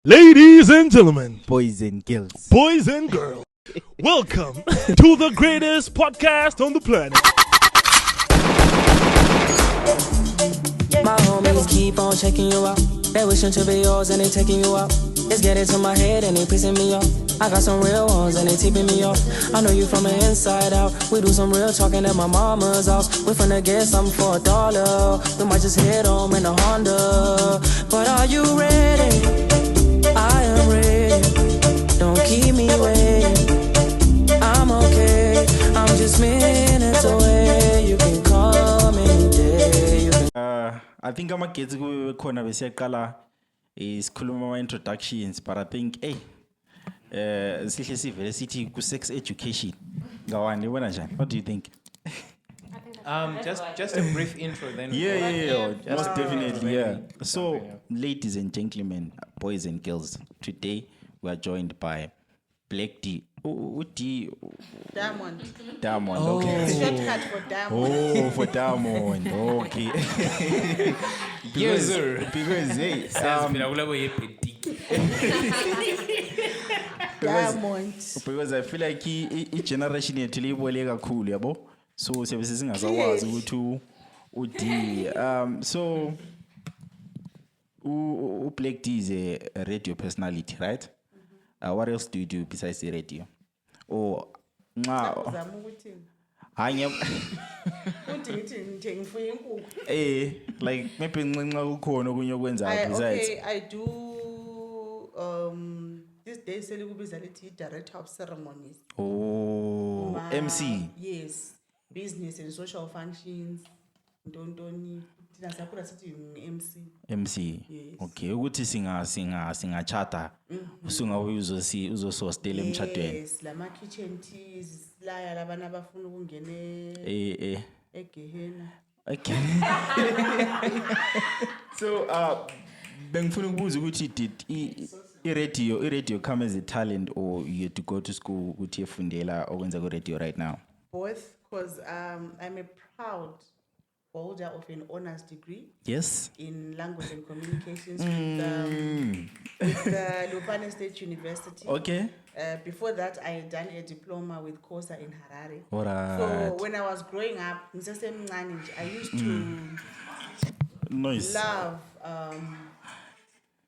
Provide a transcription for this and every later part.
Ladies and gentlemen, boys and girls, welcome to the greatest podcast on the planet. My homies keep on checking you out. They wishing to be yours and they taking you out. It's getting to my head and they pissing me off. I got some real ones and they tipping me off. I know you from the inside out. We do some real talking at my mama's house. We finna get something for $1. We might just head home in a Honda. But are you ready? I am ready. Don't keep me waiting. I'm okay. I'm just minutes away. You can call me any day. You can I think I'm get to corner besiyaqala is Khulumani introductions, but I think sihle sivele sithi ku sex education. Ngawani wena njani? What do you think? Just a brief intro then. Yeah, most definitely, yeah. So, ladies and gentlemen, boys and girls, today we are joined by Black D. Diamond. Okay. Shortcut for Diamond. Oh, for Diamond. Okay. Yes, sir. Because hey, Diamond. because I feel like each generation yethu libole kakhulu yabo. So siyabe singazawazi ukuthi uD. So Black D is a radio personality, right? What else do you do besides the radio? Or Uzama ukuthi hanya uthi ngithi ngithengifuye inkukhu. like maybe nxa kukhona okunye okwenza besides. Okay, I do this day selikubiza lethi director of ceremonies. Oh, MC. Yes, business and social functions. Ntontoni thina sakhula sithi MC. Yes. Okay, ukuthi singa chata. Usungabe uzosostela emchadweni. Yes, lama kitchen teas laya labana abafuna ukungena egehena. Okay. So bengifuna ukubuza ukuthi did i-radio come as a talent, or you had to go to school ukuthi efundela okwenza ku radio right now? Both, because I'm a proud holder of an honors degree. Yes. In language and communications with the Lupane State University. Okay. Before that, I had done a diploma with Cohost in Harare. Alright. So when I was growing up, I used to love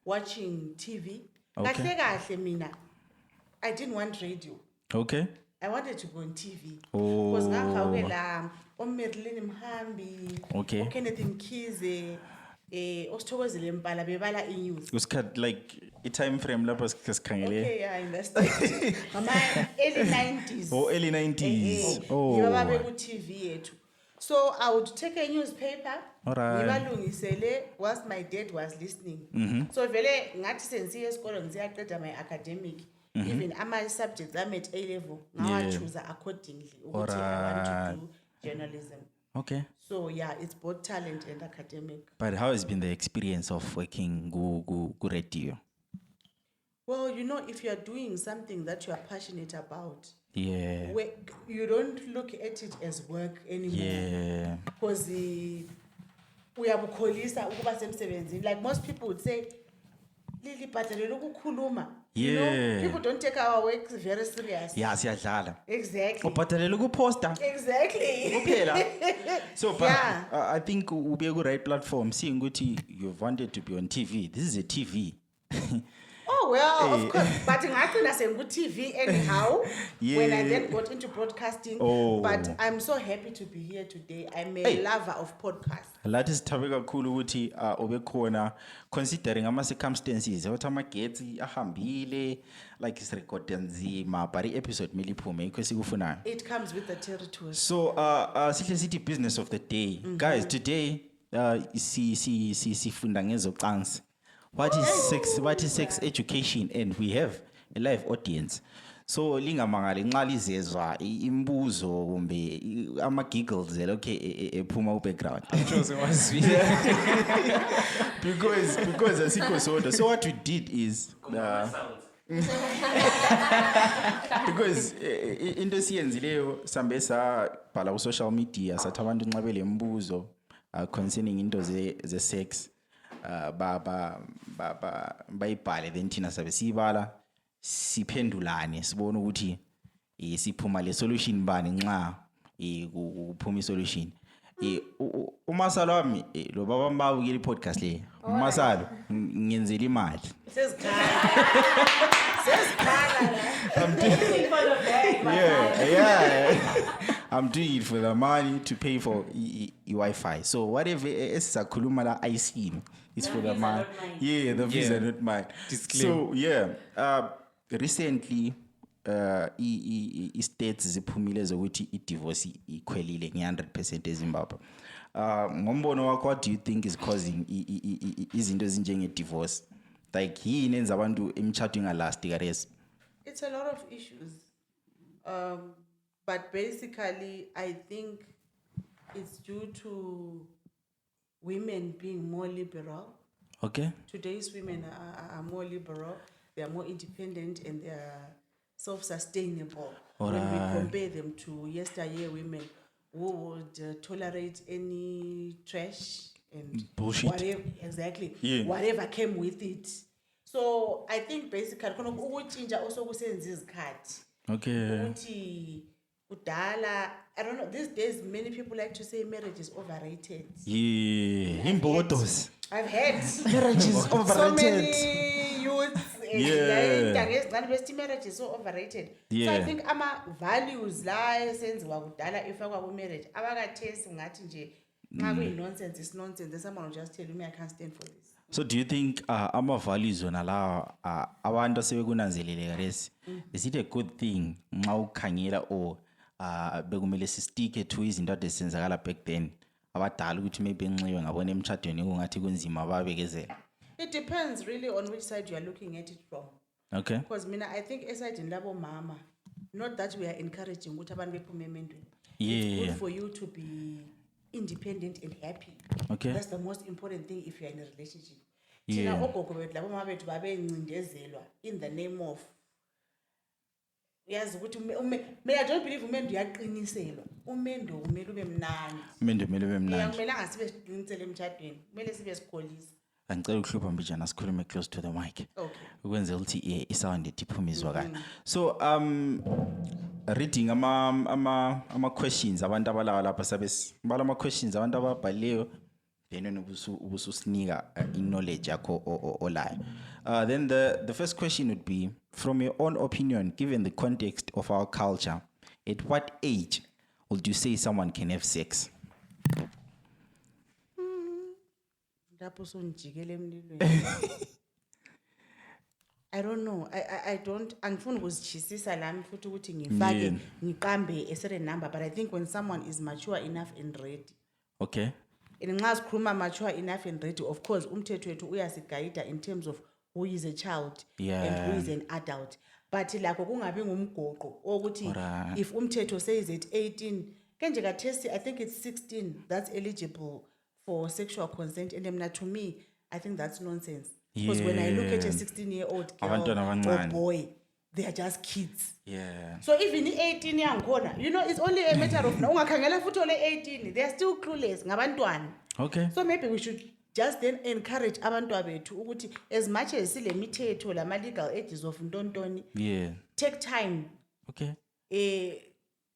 watching TV. Okay. I didn't want radio. Okay. I wanted to go on TV. Oh. Because ngakha Merlin Mhambi, okay. Kenneth Mkhize, Osithokozile Mpala bebala inews. It was cut like a time frame lapho sikhangele. Okay, I understand. Early 90s. Oh, early 90s. Oh. Yiba beku TV yethu. So I would take a newspaper. Alright. Ngibalungisele whilst my dad was listening. So vele ngathi sensiye esikolo ngisiyaqeda my academic. Even my subjects I'm at A level. Now I choose accordingly. Ukuthi I want to do journalism. Okay. So yeah, it's both talent and academic. But how has been the experience of working go radio? Well, if you are doing something that you are passionate about, yeah, you don't look at it as work anymore. Yeah. Because we have like most people would say, Lili bhatalela ukukhuluma. Yeah. People don't take our work very serious. Yeah, siyadlala. Exactly. Ubhatalela ukuposta. Exactly. Kuphela. So, but yeah. I think ube ku right platform. Seeing ukuthi you've wanted to be on TV. This is a TV. Oh well, of course. But ngagcina sengu TV anyhow. Yeah. When I then got into broadcasting. Oh. But I'm so happy to be here today. I'm a lover of podcasts. Lathi sithabe kakhulu ukuthi ube khona considering ama circumstances ukuthi amagetsi ahambile like is record nzima but episode miliphume ikho sikufunayo. It comes with the territory. So sihle sithi business of the day. Guys, today sifunda ngezocansi. What is sex education, and we have a live audience. So lingamangali nxa lizezwa imbuzo kumbe ama giggles okay ephuma ku background. I'm sure it was because asikho soda. So what we did is because into siyenzileyo sambe sabhala ku social media sathi abantu nxa belembuzo concerning into ze sex bayibhale then thina sabe siyibala siphendulane sibone ukuthi siphuma le solution bani nxa kuphuma isolution. Umasalo wami lo baba mbabukela i-podcast le umasalo ngiyenzela imali. I'm doing it for the money to pay for Wi-Fi. So whatever esizakhuluma la ayisini, it's for the money. Yeah, the fees are not mine. So recently i-states ziphumile zokuthi i-divorce ikhwelile nge-100% eZimbabwe. Ngombono wakho, what do you think is causing izinto ezinjenge-divorce? Like yini enza abantu emitshato ingalasti karesi? It's a lot of issues. But basically, I think it's due to women being more liberal. Okay. Today's women are more liberal, they are more independent, and they are self-sustainable. When we compare them to yesteryear women who would tolerate any trash and bullshit. Whatever, exactly. Yeah. Whatever came with it. So I think basically, also Okay. Udala, I don't know, these days many people like to say marriage is overrated. Yeah, imbodos. I've heard Marriage is so overrated. many youths marriage is so overrated. So I think values la esenziwa kudala ifakwa ku marriage abakathesi ngathi nje nxa kuyi nonsense is nonsense, then someone will just tell you me I can't stand for this. So do you think ama-values wona la abantu asebekunanzelele karesi, is it a good thing nxa ukhangela or bekumele sistike to izinto ade senzakala back then abadala ukuthi maybe enxiwe ngabona emtshadweni kungathi kunzima babekezela? It depends really on which side you are looking at it from. Okay. Because I think aside in labo mama, not that we are encouraging ukuthi abantu bephume emendweni. It's good for you to be independent and happy. Okay. That's the most important thing if you are in a relationship. Thina ogogo bethu labo mama bethu babencindezelwa in the name of yazi ukuthi I don't believe umendo uyaqiniselwa. Umendo kumele ube mnandi. Umendo kumele ube mnandi. Kumele angasibe siqinisele emtshadweni. Kumele sibe sikholisa. Angicela ukuhlupha mbijana sikhulume close to the mic. Okay. Ukwenza ukuthi isound iphume izwakala. So reading ama questions abantu abalawa lapha sabala ama questions abantu ababhalileyo then ubususinika knowledge yakho olayo. Then the first question would be, from your own opinion, given the context of our culture, at what age would you say someone can have sex? I don't know. I don't. Angifuni ukuzichisisa lami futhi ukuthi ngifake ngiqambe a certain number, but I think when someone is mature enough and ready. Okay. And nxa sikhuluma mature enough and ready, of course umthetho wethu uyasigayida in terms of who is a child and who is an adult. But lakho kungabi ngumgoqo ukuthi if umthetho says at 18, kenje kathesi I think it's 16 that's eligible for sexual consent, and to me I think that's nonsense. Because when I look at a 16-year-old girl or boy, they are just kids. Yeah. So even 18 yakhona, it's only a matter of ungakhangela futhi ole 18, they are still clueless ngabantwana. Okay. So maybe we should just then encourage abantwana bethu ukuthi as much as sile mithetho lama legal ages of ntontoni, take time. Okay.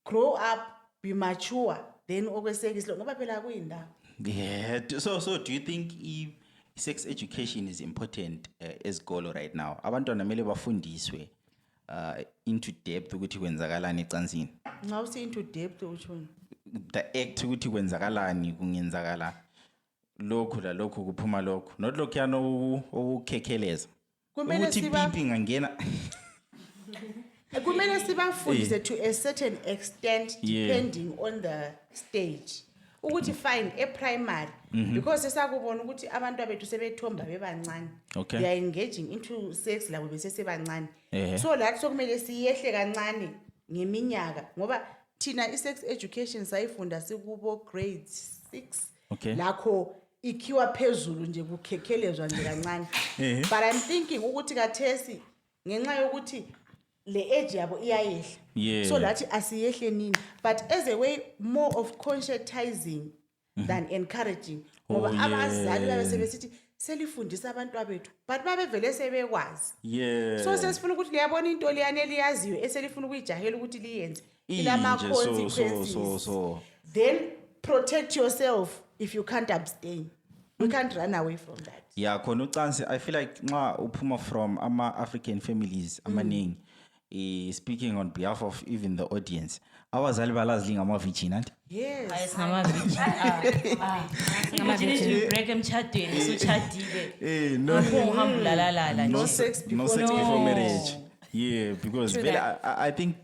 Grow up, be mature, then okwesekisilo ngoba phela kuyindawo. Yeah. So do you think sex education is important as goal right now? Abantwana mele bafundiswe into depth ukuthi kwenzakalani ecansini. Nxa usi into depth utshoni? The act ukuthi kwenzakalani kungenzakala lokhu la lokhu kuphuma lokhu. Not lokhu yana ukukhekheleza. Ukuthi pipi ngangena. Kumele sibafundise to a certain extent depending on the stage. Ukuthi fine primary because esakubona ukuthi abantu abethu sebethomba bebancane, they are engaging into sex labo besesebancane. So lathi sokumele siyehle kancane ngeminyaka ngoba thina i-sex education sayifunda sikubo grade 6 lakho ikhiwa phezulu nje kukhekhelezwa nje kancane. But I'm thinking ukuthi kathesi ngenxa yokuthi le age yabo iyayehla, so lathi asiyehle nini, but as a way more of conscientizing than encouraging ngoba abazali babe sebesithi selifundisa abantu abethu but babevele sebekwazi Yeah. so sesifuna ukuthi liyabona into liyane eliyaziyo eselifuna ukuyijahela ukuthi liyenze ilama Inje, consequences so. then protect yourself if you can't abstain you can't run away from that Yeah, khona ucansi I feel like nxa uphuma from ama-African families amaningi speaking on behalf of even the audience abazali balazi ngama-virgin anti yes break emchadweni suchadile no uhamba ulalala no nje. sex before marriage yeah because vele I think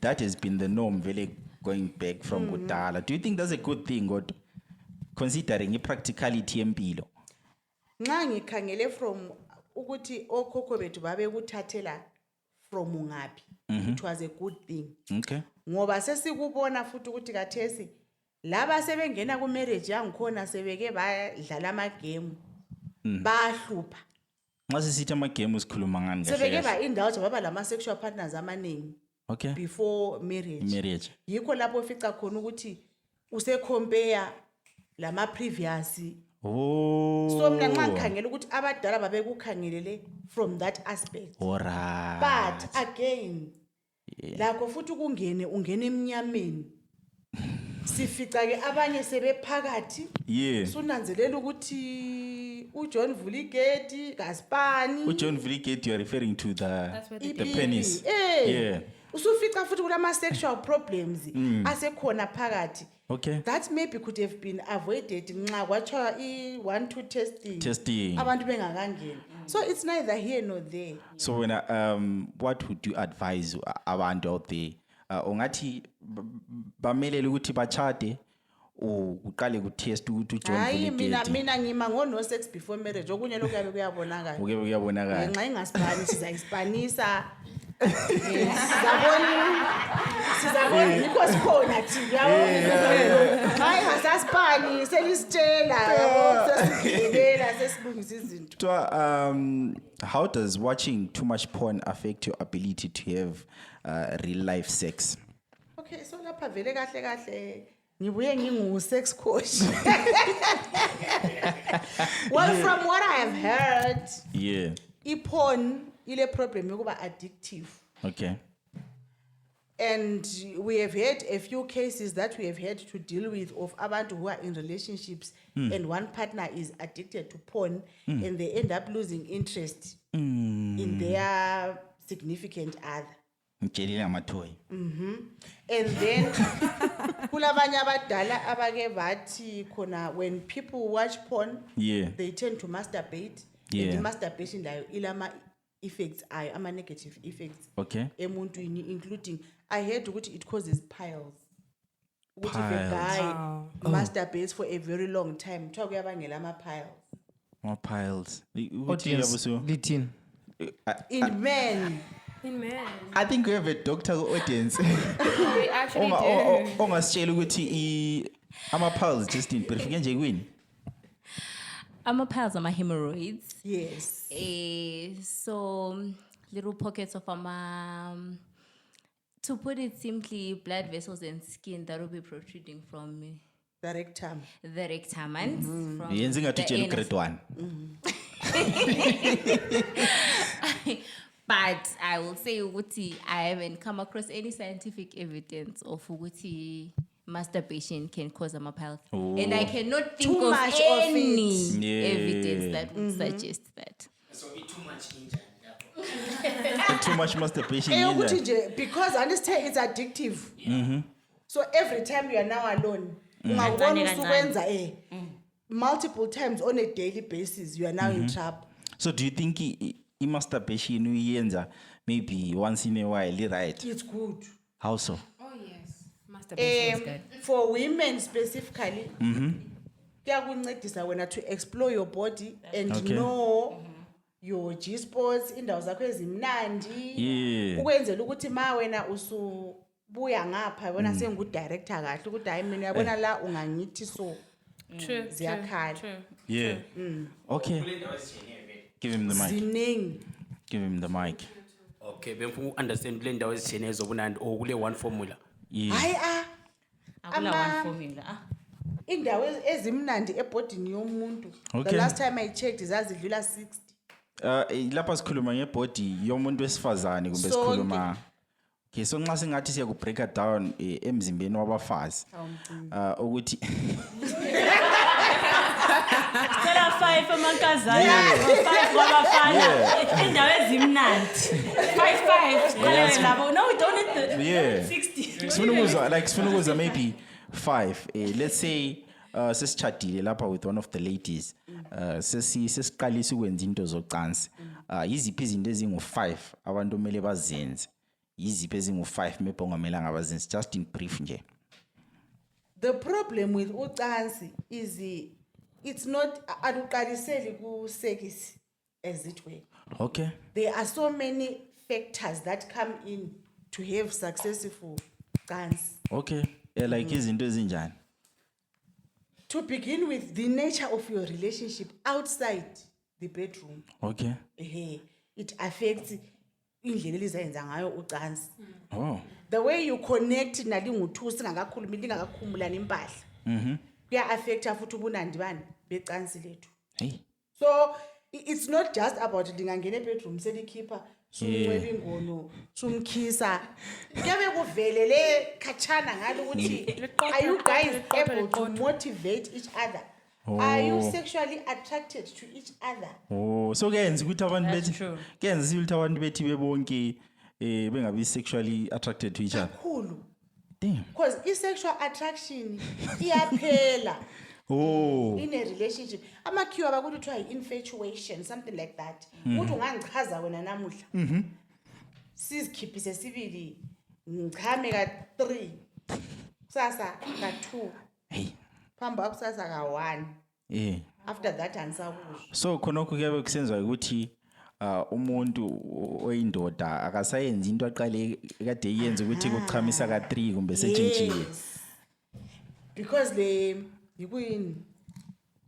that has been the norm vele going back from kudala do you think that's a good thing kodwa considering i-practicality yempilo nxa ngikhangele from ukuthi okhokho bethu babekuthathela from ungaphi it was a good thing okay ngoba sesikubona futhi ukuthi kathesi laba sebengena ku marriage yangikhona sebeke badlala ama game bahlupha nxa sisithi ama-game sikhuluma ngani sebeke kahle ba indulge baba lama sexual partners amaningi okay before marriage yikho lapho ufica khona ukuthi use compare lama previous so mina nxa ngikhangela ukuthi abadala babekukhangelele from that aspect alright but again lakho futhi ungene eminyameni sifica ke abanye sebephakathi yeah sunanzelela ukuthi uJohn Vuligeti kaSpani uJohn Vuligeti you are referring to the penis yeah usufica futhi kulama sexual problems asekhona phakathi okay that maybe could have been avoided nxa kwathiwa i-1-2 testing abantu bengakangeni so it's neither here nor there so when what would you advise abantu out there ungathi bamelele ukuthi bachade uqale ku-test ukuthi uJohn hayi Vuligeti mina ngima no sex before marriage okunye lokhu yabe kuyabonakala ngenxa ingaSpani sizayispanisa sizabona yikho sikhona thina hayi ngasaSpani selisitshela sesigelela sesilungisa izinto how does watching too much porn affect your ability to have real life sex okay so lapha vele kahle ngibuye ngingu sex coach well from what I have heard yeah iporn ile problem yokuba addictive okay and we have had a few cases that we have had to deal with of abantu who are in relationships and one partner is addicted to porn and they end up losing interest in their significant other ngitshelile amathoyi and then kulabanye abadala abake bathi khona when people watch porn yeah they tend to masturbate Yeah. and masturbation layo ilama effects ayo ama negative effects okay emuntwini including I heard ukuthi it causes piles ukuthi if a Piles. guy masturbates for a very long time kuthiwa kuyabangela ama piles more piles Audience, lithini? in men I think we have a doctor audience We actually do. ongasitshela ukuthi ama-piles just in perifike nje kwini Ama-piles, ama-hemorrhoids. yes So little pockets of to put it simply, blood vessels and skin that will be protruding from the rectum the rectum and from yenze ngathi the utshela anus. ugrade 1 But I will say ukuthi I haven't come across any scientific evidence of ukuthi masturbation can cause piles. And I cannot think Too of much of any it. Yeah. evidence that would suggest that. too much masturbation eyokuthi yenza nje because understand it's addictive so every time you are now alone ungakubona usukwenza multiple times on a daily basis you are now in trouble so do you think i-masturbation uyenza maybe once in a while right it's good how so Oh yes, masturbation is good. for women specifically kuyakuncedisa wena to explore your body and Okay. know your G-spots indawo zakho ezimnandi Yeah. ukwenzela ukuthi ma wena usubuya ngapha wena sengudirector kahle ukuthi hayi mina yabona la ungangithi so True. ziyakhala yeah okay give him the mic ziningi give him the mic Okay, bemfuna ukunderstand kule ndawo ezitshiyeneyo zobunandi or kule one formula. yeah hayi Akula Ama- one formula. indawo ezimnandi ebhodini yomuntu. The Okay. last time I checked zazidlula 60. Lapha sikhuluma ngebody yomuntu wesifazane kumbe Sonke. sikhuluma. Okay, so nxa singathi siya ku break it down emzimbeni wabafazi. Ukuthi Cela 5 amankazana, 5 wabafana. Indawo ezimnandi. 5. Qale labo. No, we don't need the yeah. 60. Sifuna ukuza maybe 5. Let's say sesichadile lapha with one of the ladies. Sesiqalisa ukwenza into zocansi. Yiziphi izinto ezingu5 abantu kumele bazenze. Yiziphi ezingu5 maybe ongamelanga bazenze, just in brief nje. The problem with ucansi is it's not aluqaliseli ku sex as it were. Okay. There are so many factors that come in to have successful cancer. Okay. Like izinto ezinjani. To begin with, the nature of your relationship outside the bedroom. Okay. It affects indlela elizayenza ngayo ucansi. Oh. The way you connect nalingu2 singakakhulumi lingakakhumbulana impahla. Kuya affect futhi ubunandi bani becansi lethu. Hey. So it's not just about lingangena bedroom selikhipha sumncwela ingono sumkhisa. Kuyabe kuvele le khatshana ngalo ukuthi are you guys able to motivate each other? Are you sexually attracted to each other? Oh, so kuyenza ukuthi abantu bethi kuyenza ukuthi abantu bethi bebonke bengabi sexually attracted to each other. Kakhulu. Damn. Because sexual attraction iyaphela. Oh. In a relationship. Amakhiwa bakuthi kuthiwa infatuation, something like that. Uthi ungangichaza wena namuhla. Sizikhiphise sibili ngichame ka3. Kusasa ka2. Hey. Phamba kusasa ka1. Yeah. After that angisakuzwa. So khonokho kuyabe kusenza ukuthi umuntu oyindoda akasayenza into aqale kade yenza ukuthi kuchamisa ka3 kumbe setshintshile. Because le yikuyini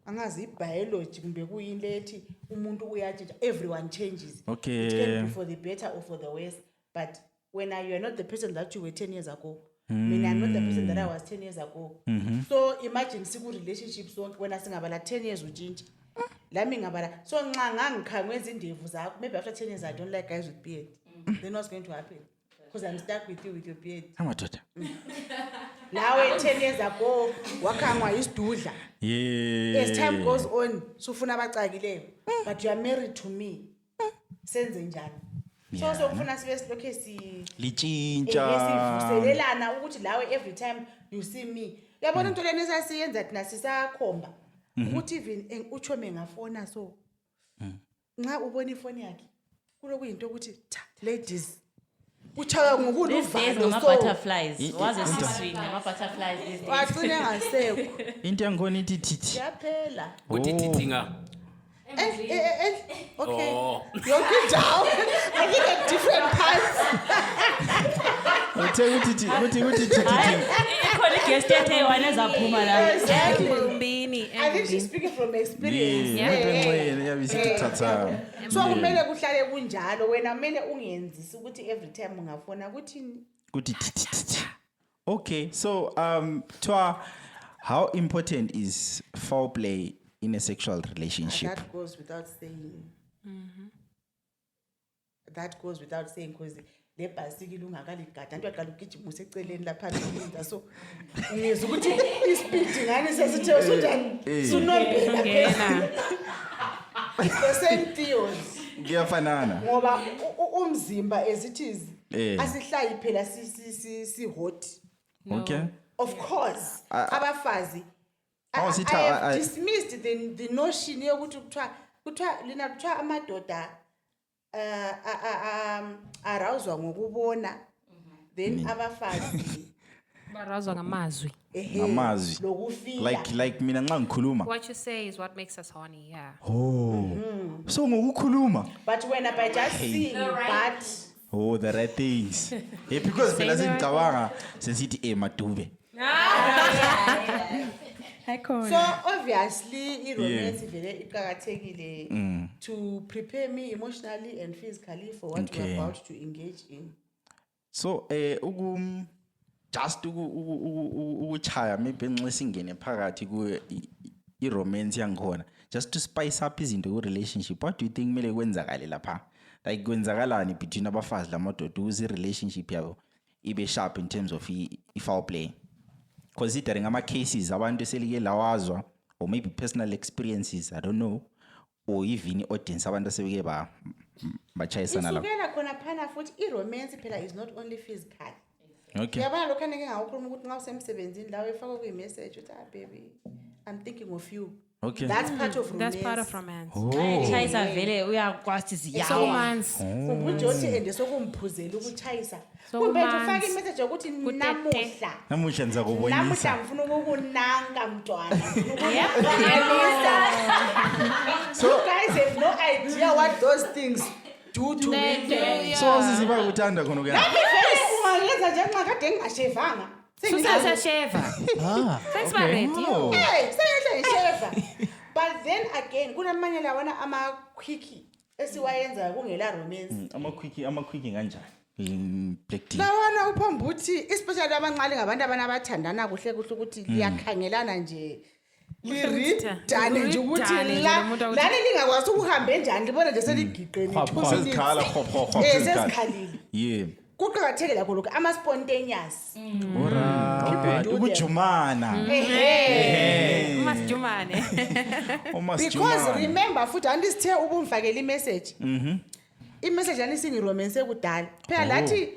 angazi ibiology kumbe kuyini lethi umuntu uyatshintsha, everyone changes. Okay. It can be for the better or for the worse, but when you are not the person that you were 10 years ago, when I'm not the person that I was 10 years ago. So imagine siku relationship sonke when singabala 10 years utshintsha. Lami ngabala so nxa ngangikhangweza indevu zakho, maybe after 10 years I don't like guys with beard. Then what's going to happen? Because I'm stuck with you with your beard. Amadoda. Nawe 10 years ago wakhangwa isidudla. Yeah. As time goes on, sufuna abacakileyo. But you are married to me. Senze njani? So kufuna sibe silokhe lichintsha. sivuselelana ukuthi lawe every time you see me. Uyabona into lena esasiyenza thina sisakhomba. Ukuthi even uchome ngafona so. Nxa ubona ifoni yakhe kulokuyinto ukuthi ladies uchaya ngokulu uvalo so butterflies waze siswini ama butterflies these days wacine ngasekho Into yangona ithi thithi. yaphela Uthi thithinga. okay yonke indawo I think at different parts Uthe uthi thithi. ikhona guest ethe wana zaphuma la exactly Mbini. I think she's speaking from experience Yeah. Yabisithi thatha. so kumele kuhlale kunjalo wena kumele ungenzisi ukuthi every time ungafona kuthini Kuthi thithi. Okay, so how important is foreplay in a sexual relationship? that goes without saying that goes without saying because le bhasikile ungakaligada nto aqala ukugijima useceleni lapha nje so ngizwe ukuthi ispeed ngani sesithe sonjani sunombela phela the same theories Kuyafanana. ngoba umzimba as it is asihlayi phela si hot Okay. of course abafazi How is it I have dismissed the notion yokuthi kuthiwa lina kuthiwa amadoda arouswa ngokubona then abafazi Barazwa ngamazwi. Ngamazwi. lokufila Like mina nxa ngikhuluma. What you say is what makes us horny, yeah. So ngokukhuluma. but when by just seeing but Oh, the right things. Because phela singicabanga sesithi madube. so obviously romance vele iqhakathekile to prepare me emotionally and physically for what we're about to engage in. So just ukuchaya maybe nxa singene phakathi ku romance yangikhona just to spice up izinto ku relationship. What do you think mele kwenzakale lapha? Like kwenzakalani between abafazi lamadoda ukuze relationship yabo ibe sharp in terms of foul play? Considering ama cases abantu selike lawazwa or maybe personal experiences, I don't know, or even audience abantu sebeke bachayisana lapha. Isukela khona phana futhi i-romance phela is not only physical. Okay. Yabona lokho ngeke ngawukhuluma ukuthi nxa usemsebenzini la efaka ku message uthi baby I'm thinking of you. Okay. That's part of romance. That's part of romance. Chayisa vele uyakwazi ziyawa. So romance. Ubujothi ende sokumphuzela ukuchayisa. So Kumbe romance. ufaka imessage ukuthi namuhla. Namuhla ngiza kubonisa. Namuhla ngifuna ukukunanga mntwana. So guys have no idea what those things do to me. So siziba kuthanda khona ke. Ungayenza nje nxa kade ngingashevanga. Susa sheva. Thanks for it. Hey, say sheva. But then again, kunamanye lawana ama-quickie esiwayenza kungela romance. Ama-quickie kanjani? Black tea. Lawana uphomba ukuthi especially abancane ngabantu abathandana kuhle ukuthi liyakhangelana nje. Liridane nje ukuthi lani lingakwazi ukuhambe njani libona nje seligiqeni. Sesikhala khopho. Sesikhalile. Yeah. Kuqakatheke lakho lokho ama-spontaneous. Alright. Ukujumana. Umasijumane. Because remember futhi andisithe ubumfakela imessage. Imessage anisingiromance kudala. Phela lathi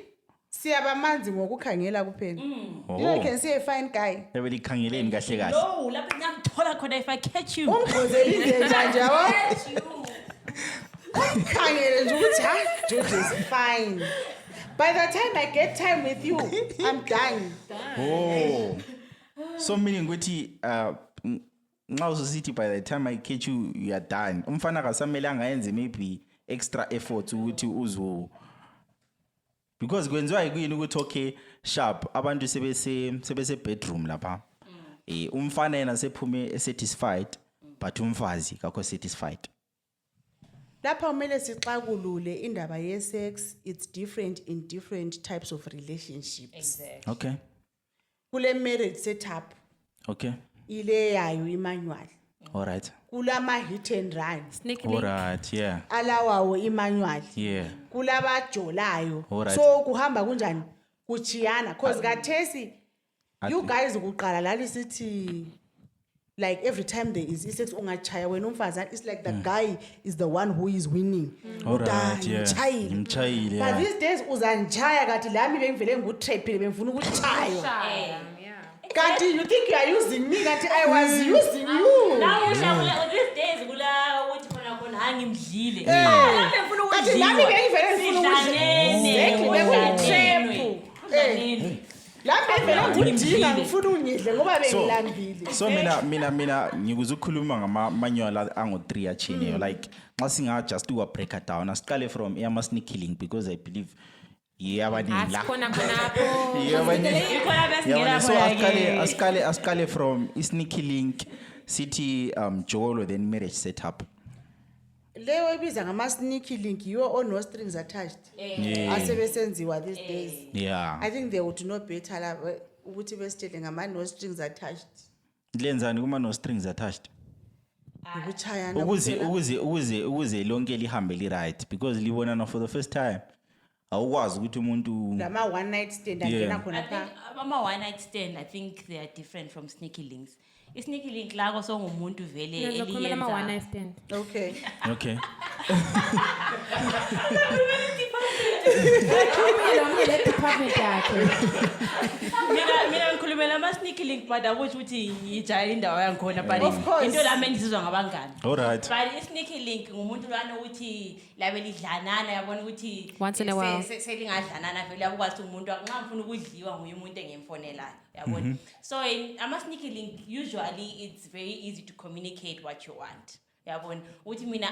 siyabamanzi ngokukhangela kuphela. You can see a fine guy. Ebelikangeleni kahle kahle. No, lapho ngiyamthola khona if I catch you. Ungozela indlela nje yabo. Khangele nje ukuthi ha, dude is fine. By the time I get time with you, I'm done. Oh. So meaning ukuthi nxa usithi by the time I catch you you are done. Umfana kasamele angayenze maybe extra efforts ukuthi uzo because kwenziwa yini ukuthi okay sharp abantu sebese bedroom lapha. Umfana yena sephume satisfied but umfazi kakho satisfied. Lapha kumele sixakulule indaba ye-sex, it's different in different types of relationships. Exactly. Okay. Kule marriage setup. Okay. Ile yayo imanual. All right. Kulama hit and run. Sneaky All link. right, yeah. Alawawo imanual. Yeah. Kulabajolayo. Alright. So kuhamba kunjani? Kuchiyana cause kathesi you guys ukuqala la lisithi like every time there is sex ungachaya wena umfazana it's like the guy is the one who is winning. All right, yeah. Ngimchayile. But these days uzanchaya kathi lami bengivele ngutrapile bengifuna ukuchaywa. Kanti you think you are using me kanti I was using you. Now these days kula uthi khona angimdlile. Ngifuna Kanti lami bengivele ngifuna udlile. Lapha vele ngidinga ngifuna ungidle ngoba bengilambile. So mina ngikuzukhuluma ngama-manual ango-3 yachineyo like nxa singa just do a breaker down asiqale from ama sneaky link because I believe yabaningi la. Khona khonapho. Ikhona besingena khona So asiqale from sneaky link sithi jolo then marriage setup. Leyo ibiza ngama-sneaky link yiwo on no strings attached. Asebesenziwa these days. Yeah. I think they would know better la ukuthi besitshele ngama-no strings attached. Lenzani kuma no strings attached? Ukuchayana. Ukuze lonke lihambe li right because libonana for the first time. Awukwazi ukuthi umuntu Lama one night stand angena khona pha. Ama one night stand I think they are different from sneaky links. Sneaky link lako songumuntu vele Eliyenza ama one night eliyenza. stand. Okay. Okay. Le department yakhe. Mina ngikhulumela ama sneaky link but akusho ukuthi ngijaya indawo yangikhona Of course. but into lami engizizwa ngabangani. All right. But sneaky link ngumuntu lwana ukuthi labe lidlanana yabona ukuthi Once in a while. selingadlanana vele yakwazi ukuthi umuntu nxa ngifuna ukudliwa nguye umuntu engimfonelayo yabona. So ama sneaky link usually it's very easy to communicate what you want. Yabona uthi mina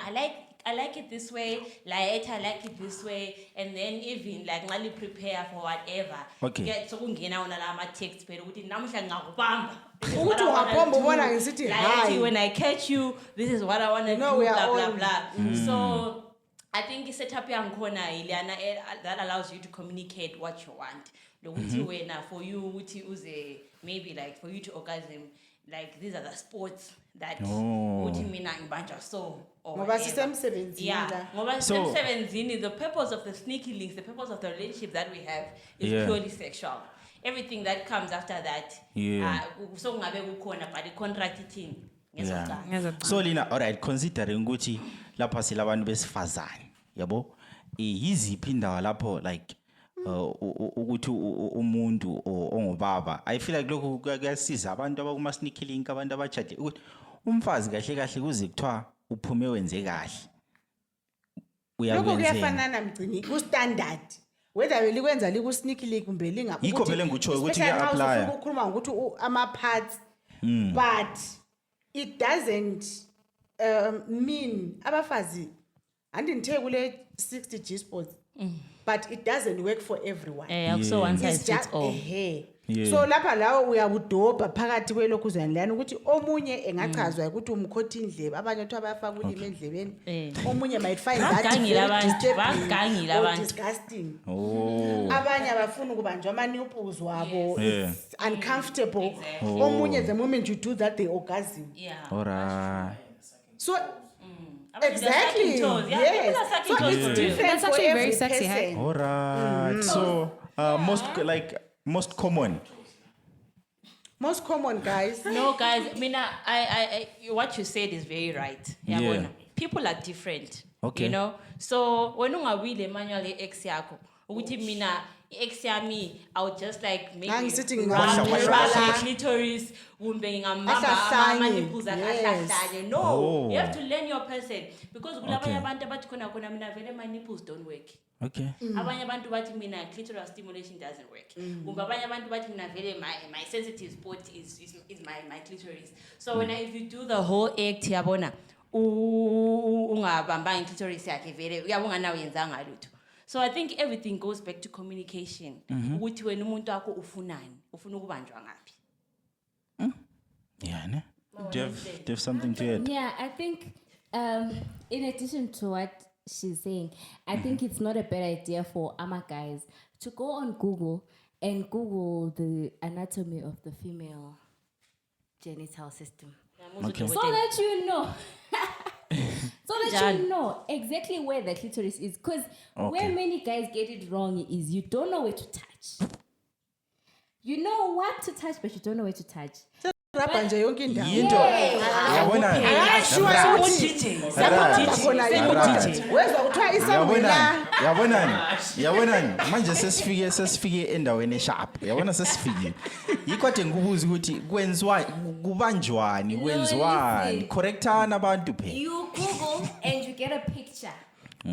I like it this way, like I like it this way, and then even like ngali prepare for whatever. Okay. Get so kungena wona la ama text phela ukuthi namuhla ngakubamba. Ukuthi ungapomba ubona ngisithi hi. When I catch you, this is what I want to do, No, we are blah, blah, on. blah. So I think setup yankhona Ileana that allows you to communicate what you want. For you uze maybe like for you to orgasm, like these are the sports that mina ngibanja so or Ngoba sisemsebenzini yeah la. ngoba sisemsebenzini the purpose of the sneaky links, the purpose of the relationship that we have is purely sexual. Everything that comes after that so ngabe kukhona but the contract thing. So Lina, alright, considering ukuthi lapha silabantu besifazane, yabo? Yiziphi indawo lapho like ukuthi umuntu ongubaba. I feel like lokho kuyasiza abantu abakuma sneaky link, abantu abachade ukuthi umfazi kahle kahle kuze kuthiwa uphume wenze kahle. Lokho kuyafanana Mgcini ku standard. Whether welikwenza liku sneaky link kumbe linga yikho vele ngutsho ukuthi uya-apply. Ukukhuluma ukuthi ama parts but it doesn't mean abafazi andinithe kule 60 G sports but it doesn't work for everyone. So one size fits all. So lapha lawo uyabudobha phakathi kwelokuzwana lana ukuthi omunye engachazwa ukuthi umkhothi indlebe abanye bathi bayafaka ulimi endlebeni omunye might find that disgusting. Abanye abafuna ukubanjwa ama nipples wabo uncomfortable. Omunye the moment you do that they orgasm. Alright. So exactly. Yes. So it's different. That's actually very sexy, hey? Alright. So most common. Most common, guys. No, guys. I mean, I what you said is very right. Yeah. People are different. Okay. You know. So when you are really manually ex yako, ukuthi mina ex yami, I would just like maybe sitting in rub the clitoris, kumbe ngamba nipples akahlahla. No, you have to learn your person because kulabanye abantu abathi khona mina vele my nipples don't work. Okay. Abanye abantu bathi mina clitoral stimulation doesn't work. Kumbe abanye abantu bathi mina vele my sensitive spot is my clitoris. So if you do the whole act yabona ungabamba clitoris yakhe vele uyabonga nawe yenzanga lutho. So I think everything goes back to communication. Ukuthi wena umuntu wakho ufunani, ufuna ukubanjwa ngapi. Yeah, ne? Do you have something to add? Yeah, I think in addition to what she's saying, I think it's not a bad idea for ama guys to go on Google and Google the anatomy of the female genital system. Okay. So that you know. So that you know exactly where the clitoris is. Because where many guys get it wrong is you don't know where to touch. You know what to touch, but you don't know where to touch. Rabanje yonke indawo. Yabona. Wezwa kuthiwa isambula. Yabonani. Manje sesifike endaweni sharp. Yabona sesifike. Yikho kade ngibuza ukuthi kwenziwa kubanjwani, kwenziwani. Correctana abantu phe. You Google and you get a picture.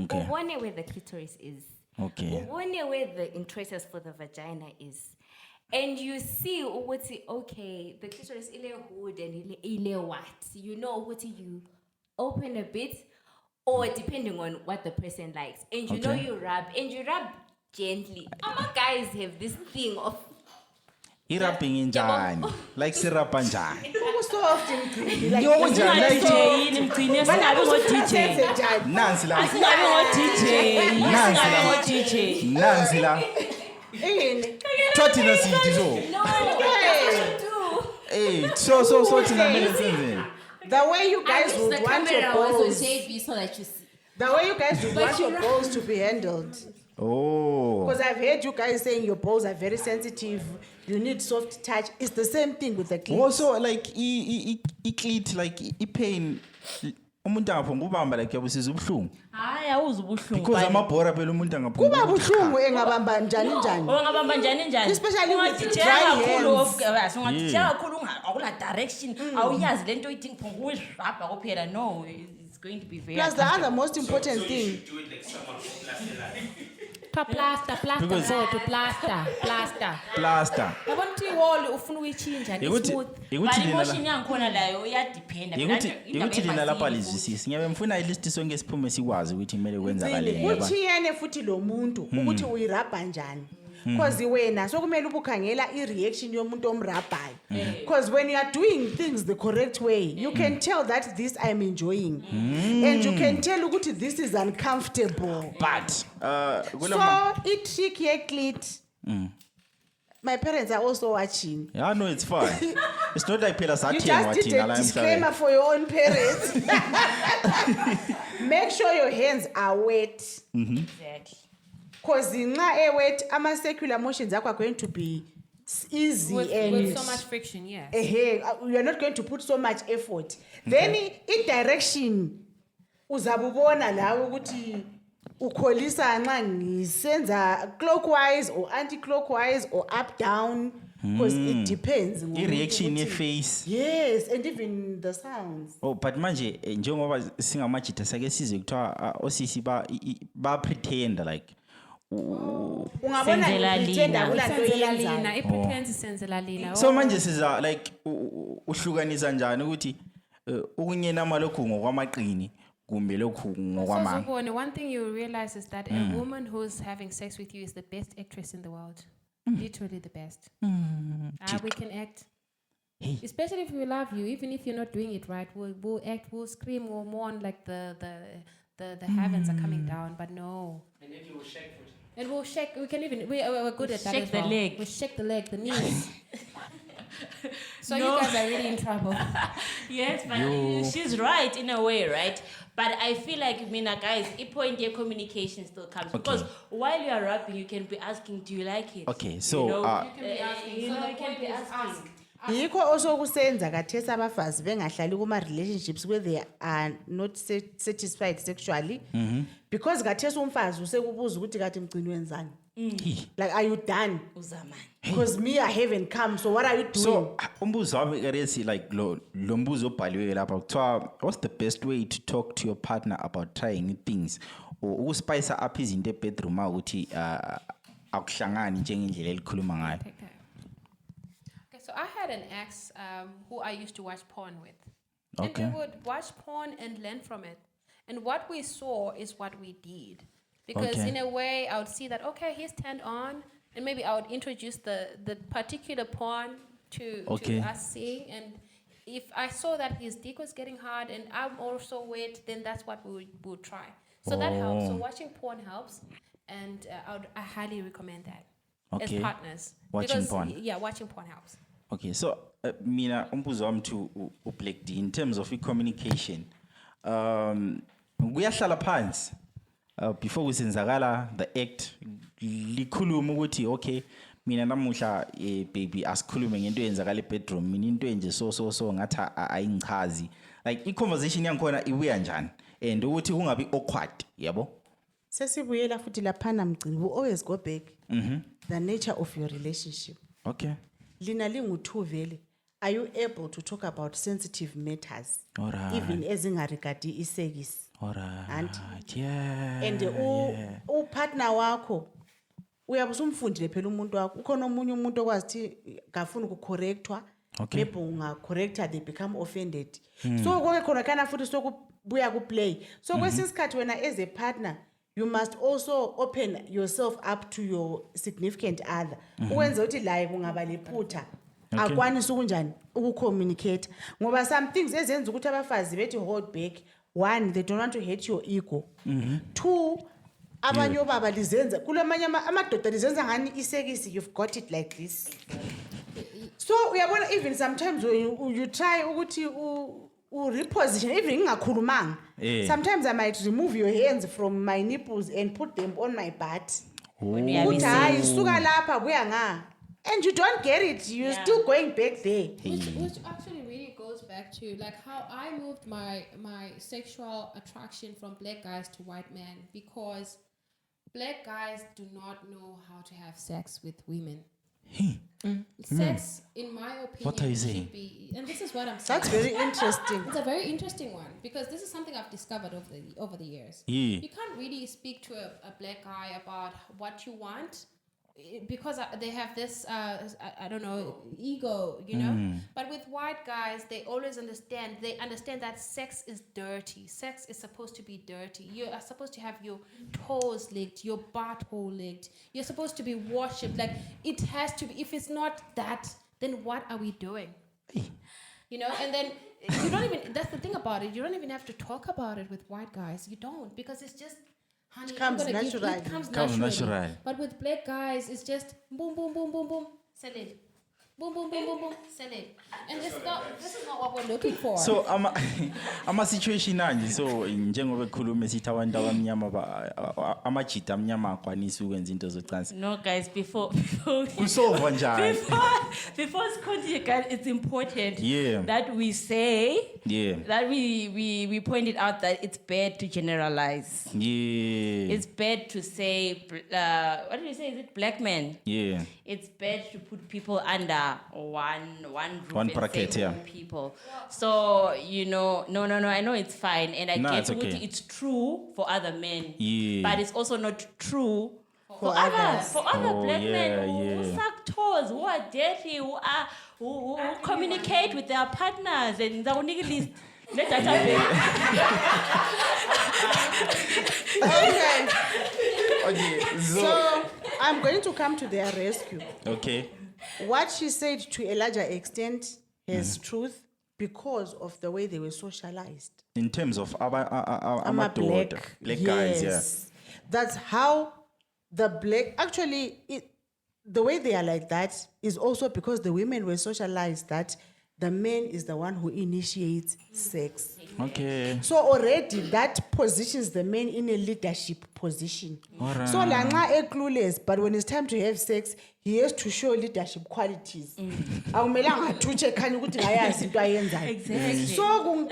Okay. Ubone where the clitoris is. Okay. Ubone where the introitus for the vagina is. And you see okay, the clitoris ile hood and ile what? You know what you open a bit or depending on what the person likes. And you know you rub gently. Our guys have this thing of Irapping injani. Like syrup njani. Soft Mgcini. Like Nansi la. Thina sithi so. Hey, so thina mele senze. The way you guys would want your balls. So that you see. The way you guys would want your balls to be handled. Oh. Because I've heard you guys saying your balls are very sensitive. You need soft touch. It's the same thing with the clit. Also, like clit, like pain. Umuntu angapho ngubamba like yabusiza ubuhlungu. Hayi awuzubuhlungu. Because amabhora phela umuntu angapho. Kuba buhlungu engabamba njani. Ongabamba njani. Especially with dry hands. Ungatijela kakhulu akula direction. Awuyazi lento oyidinga phongo uyirabha kuphela. No, it's going to be very. Plus the other most important thing. Do it like someone plaster yabona ukuthi iwall ufuna ukuyichinja smooth but emotion yankhona layo iyadependa ukuthi lina lapha lizwisisi ngiyabe mfuna ilist sonke siphume sikwazi ukuthi kumele kwenzakaleni uthiyene futhi lo muntu ukuthi uyirabha njani because wena so kumele ubukhangela i-reaction yomuntu omrabhayo because when you are doing things the correct way you can tell that this I'm enjoying and you can tell ukuthi this is uncomfortable but so it-trick ye-clit my parents are also watching. Yeah, no, it's fine. It's not like Pela You just did a disclaimer for your own parents. Make sure your hands are wet. Exactly. Because wet, secular motions are going to be easy with so much friction, yes. You are not going to put so much effort. Then in direction, uzabubona la ukuthi ukholisa nxa ngisenza clockwise or anti-clockwise or up down because it depends. I-reaction ye-face. Yes, and even the sounds. Oh, but manje njengoba singamajita sake sizwe kuthiwa osisi ba pretend like ungabona ngitenda kulanto yenzayo. I-pretense senzela lina. So manje siza like uhlukanisa njani ukuthi ukunyenama lokhu ngokwamaqini kumbe lokhu ngokwamanga. So one thing you realize is that a woman who's having sex with you is the best actress in the world. Literally the best. We can act. Hey. Especially if we love you, even if you're not doing it right, we'll act, we'll scream, we'll mourn like the heavens are coming down, but no. And then you will shake for it. And we'll shake, we can even, we're good at that Shake as the well. leg. We shake the leg, the knees. So No. you guys are really in trouble. Yes, but she's right in a way, right? But I feel like, guys, a point your communication still comes. Because while you are rapping, you can be asking, do you like it? Okay, so you You can be asking. you So know, the you can point be is asking. Yikho also kusenza kathesi abafazi bengahlali kuma-relationships where they are not satisfied sexually because kathesi umfazi usekubuza ukuthi kathi mgcini wenzani like are you done Uzamani. because me I haven't come so what are you doing. So umbuzo wami keresi like lo mbuzo obhaliwe lapha kuthiwa what's the best way to talk to your partner about trying things or ukuspice up izinto ebedroom ukuthi akuhlangani njengendlela elikhuluma ngayo. Okay, so I had an ex who I used to watch porn with. Okay. And we would watch porn and learn from it. And what we saw is what we did. Because Okay. in a way, I would see that, okay, he's turned on. And maybe I would introduce the particular porn to us seeing. And if I saw that his dick was getting hard and I'm also wet, then that's what we would try. So that helps. So watching porn helps. And I highly recommend that as partners. Watching porn. Yeah, watching porn helps. Okay, so mina umbuzo wami to uBlack D in terms of communication. Kuyahlala phansi before kusenzakala the act likhuluma ukuthi okay mina namuhla baby asikhulume ngento eyenzakala ebedroom mina into enje so ngathi ayingichazi like i-conversation yankhona ibuya njani and ukuthi kungabi awkward yabo. Sesibuyela futhi laphana mgcini we always go back the nature of your relationship. Okay. Lina lingu-2 vele are you able to talk about sensitive matters Alright. even ezingaregadi isekisi. Alright. Yeah. And upartner wakho uyabe usumfundile phela umuntu wakho ukhona omunye umuntu okwazi ukuthi ngafuna ukucorrectwa maybe ungacorrecta they become offended so konke khona kana futhi sokubuya kuplay so kwesinye isikhathi wena as a partner you must also open yourself up to your significant other ukwenza ukuthi laye kungaba lephutha akwanisa ukunjani ukucommunicate ngoba some things ezenza ukuthi abafazi bethi hold back. One, they don't want to hurt your ego. Two, abanye obaba lizenza kulamanye amadoda lizenza ngani isekisi you've got it like this. So uyabona even sometimes when you try ukuthi reposition even ngingakhulumanga. Sometimes I might remove your hands from my nipples and put them on my butt. Uthi hayi suka lapha buya nga. And you don't get it. You're still going back there. Which actually really goes back to like how I moved my sexual attraction from black guys to white men because black guys do not know how to have sex with women. Sex, in my opinion, What are you saying? should be, and this is what I'm saying. That's very interesting. It's a very interesting one because this is something I've discovered over the years. Yeah. You can't really speak to a black guy about what you want because they have this, I don't know, ego, you know. But with white guys, they always understand. They understand that sex is dirty. Sex is supposed to be dirty. You are supposed to have your toes licked, your butthole licked. You're supposed to be worshipped. Like, it has to be. If it's not that, then what are we doing? You know, and then you don't even, that's the thing about it. You don't even have to talk about it with white guys. You don't, because it's just, honey, it comes naturally. It comes naturally. But with black guys, it's just boom, boom, boom, boom, boom, sell it. Boom, boom, boom, boom, boom, sell it. And this is not what we're looking for. So, ama situation anje, so njengoba khuluma sithi abantu abamnyama amajita amnyama akwanisa ukwenza into zocansi. No, guys, before Kusolva njani? Before continue, guys, it's important that we say that we pointed out that it's bad to generalize. It's bad to say what did you say? Is it black men? It's bad to put people under one roof and bracket, say people. So you know, no, I know it's fine, and I get it's true for other men, but it's also not true for others. For other black men who suck toes, who are dirty, who communicate with their partners, and the Okay, so I'm going to come to their rescue. Okay. What she said to a larger extent has truth because of the way they were socialized. In terms of black yes. guys, That's how the black, actually, the way they are like that is also because the women were socialized that the man is the one who initiates sex. Okay. So already that positions the man in a leadership position. Right. So Langa is clueless, but when it's time to have sex, he has to show leadership qualities. Exactly. So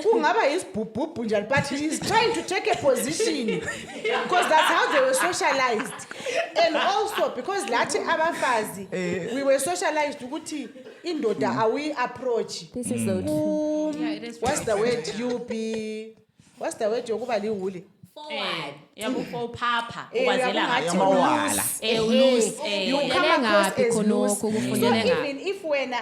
but he's trying to take a position because that's how they were socialized. And also because Lati Abafazi, we were socialized to indoda how we approach. This is so true. Yeah, it is. What's the word you be? What's the word you go forward? Papa. You come across as loose. So even if when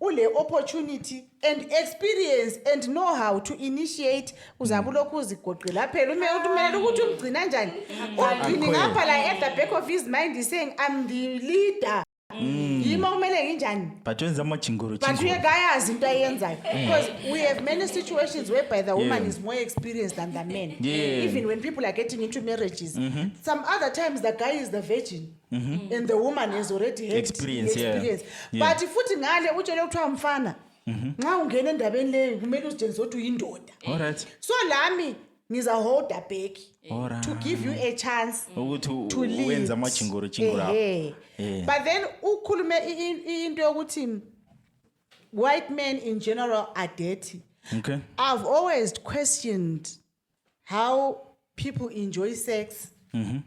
ule opportunity and experience and know how to initiate uzabuloku uzigoqela phela umele ukuthi umgcina kanjani ugcini ngapha la at the back of his mind is saying I'm the leader. But when because we have many situations whereby the woman is more experienced than the man. Even when people are getting into marriages, some other times the guy is the virgin and the woman has already had experience. But if uthi ngale utshele ukuthi amfana nxa ungena endabeni leyo kumele uzitshengise ukuthi uyindoda. Alright. So lami ngiza hold back to give you a chance to lead. But then ukhulume into yokuthi white men in general are dirty. Okay. I've always questioned how people enjoy sex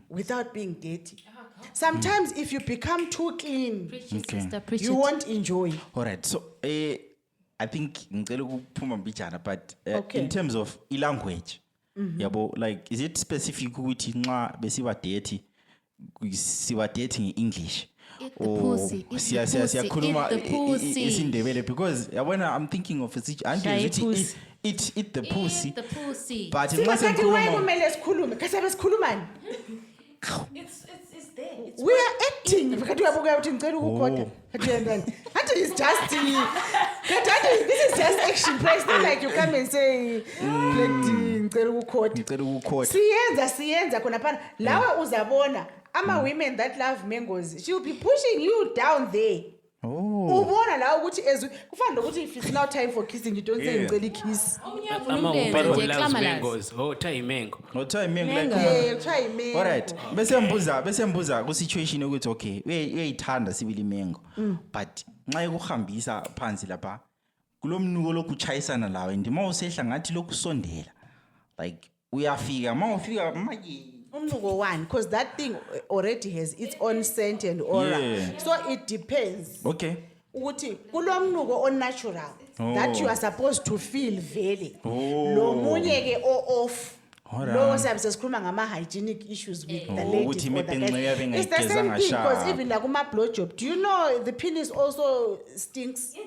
without being dirty. Sometimes if you become too clean, you won't enjoy. All right. So I think but in terms of language, like is it specific ukuthi nxa besiba dirty siba dating in English or siyakhuluma isindebele because yabona I'm thinking of a situation eat the pussy but nxa sikhuluma kasabe sikhulumani it's there. We are acting. This is just this is just action. It's not like you come and say siyenza khona phana lawa uzabona ama women that love mangoes, she'll be pushing you down there. Ubona la ukuthi kufanele ukuthi if it's now time for kissing you don't say ngicela kiss. Try mango. Try mango. All right. Bese mbuza ku situation ukuthi okay, uyayithanda sibili mango. But nxa ekuhambisa phansi lapha kulomnuko lokuchayisana lawe ndima usehla ngathi lokusondela. Like uyafika mawufika manje umnuko one because that thing already has its own scent and aura. So it depends. Okay. Ukuthi kulomnuko on natural that you are supposed to feel vele. Lo munye ke off Lo sabe sesikhuluma ngama hygienic issues with the ladies or the guys. It's the same thing because even like uma blowjob, do you know the penis also stinks? Do you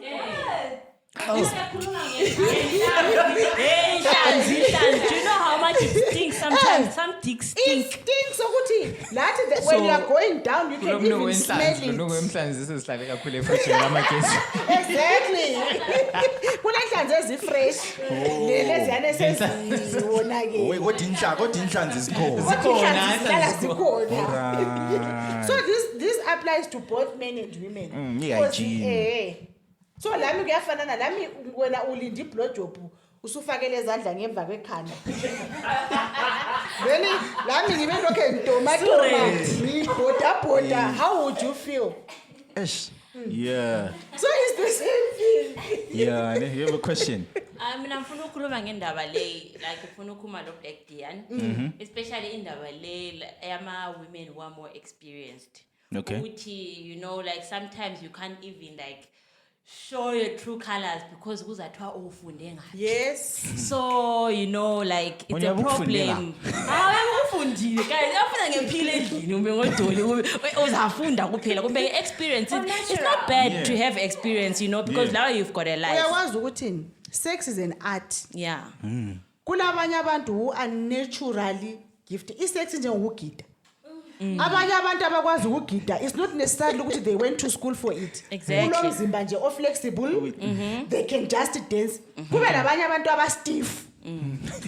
know how much it stinks sometimes? Some dicks stink. It stinks ukuthi when you are going down you can even smell it. Exactly. Kunenhlanzi ezifresh. Leziyana esezibona ke. Wait, kodwa inhlanzi zikhona. So this applies to both men and women. Hygiene. So lami kuyafanana lami wena ulindi blowjob usufakele ezandla ngemva kwekhanda. Then lami ngibe lokho ntoma ngibhoda how would you feel? Yeah. So it's the same thing. Yeah, you have a question. Mina ngifuna ukukhuluma ngendaba le like ufuna ukukhuluma lo Black Dian especially indaba le ama women who are more experienced. Okay. Ukuthi you know like sometimes you can't even like show your true colors because kuzathiwa ufunde ngathi. Yes. So you know like it's a problem. Ufundile guys afuna ngephile endlini ube ngodoli uzafunda kuphela kumbe experience. It's not bad to have experience, you know, because now you've got a life. Uyakwazi ukuthi sex is an art. Yeah. Kulabanye abantu who are naturally gifted. Isex njengokugida. Abanye abantu abakwazi ukugida it's not necessarily ukuthi they went to school for it. Exactly. Kulomzimba nje o flexible. They can just dance. Kube labanye abantu aba stiff.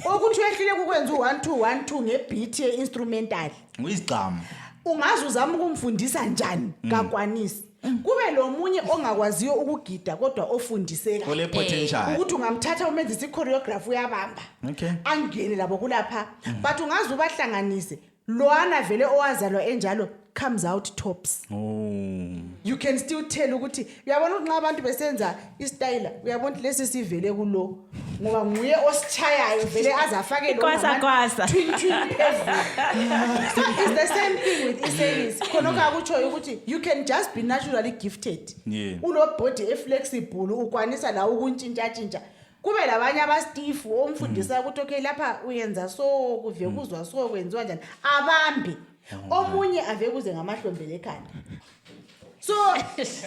Ukuthi wehlile kukwenza u1 2 1 2 ngebeat ye instrumental. Uyizigcama. Ungazi uzama ukumfundisa njani kakwanisi. Kube lo munye ongakwaziyo ukugida kodwa ofundiseka. Ole potential. Ukuthi ungamthatha umenze choreography uyabamba. Okay. Angene labo kulapha. But ungazi ubahlanganise. Loana vele owazalwa enjalo comes out tops. You can still tell ukuthi uyabona ukuthi nxa abantu besenza istyle uyabona lesi sivele kulo ngoba nguye osichayayo vele azafake lo twin phezulu. So it's the same thing with iseries. Khona akutsho ukuthi you can just be naturally gifted. Ulo body flexible ukwanisa la ukuntshintsha kube labanye abastiff omfundisa ukuthi okay lapha uyenza so kuve kuzwa so kwenziwa njani abambi omunye ave kuze ngamahlombele ekhanda. So it's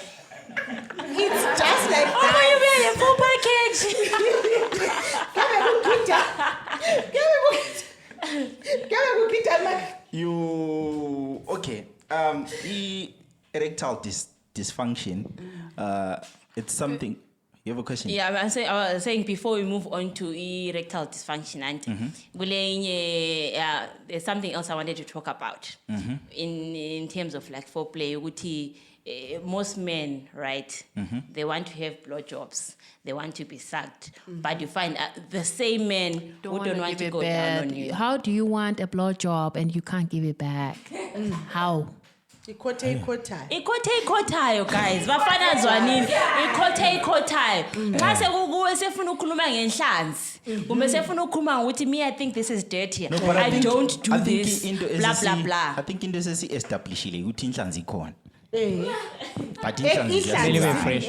just like that. Oh, you made a full package. You okay? Erectile dysfunction. It's something. You have a question? Yeah, I was saying before we move on to erectile dysfunction, there's something else I wanted to talk about in terms of like foreplay. Most men, right? They want to have blowjobs. They want to be sucked, but you find the same men who don't want to go down on you. How do you want a blowjob and you can't give it back? How? Ikhotayo guys bafana zwanini ikhotayo nxa sekukuwe sefuna ukukhuluma ngenhlanzi uma sefuna ukukhuluma ukuthi me I think this is dirty I don't do this blah blah blah. I think into sesi establishile ukuthi inhlanzi ikhona but Anyway, fresh.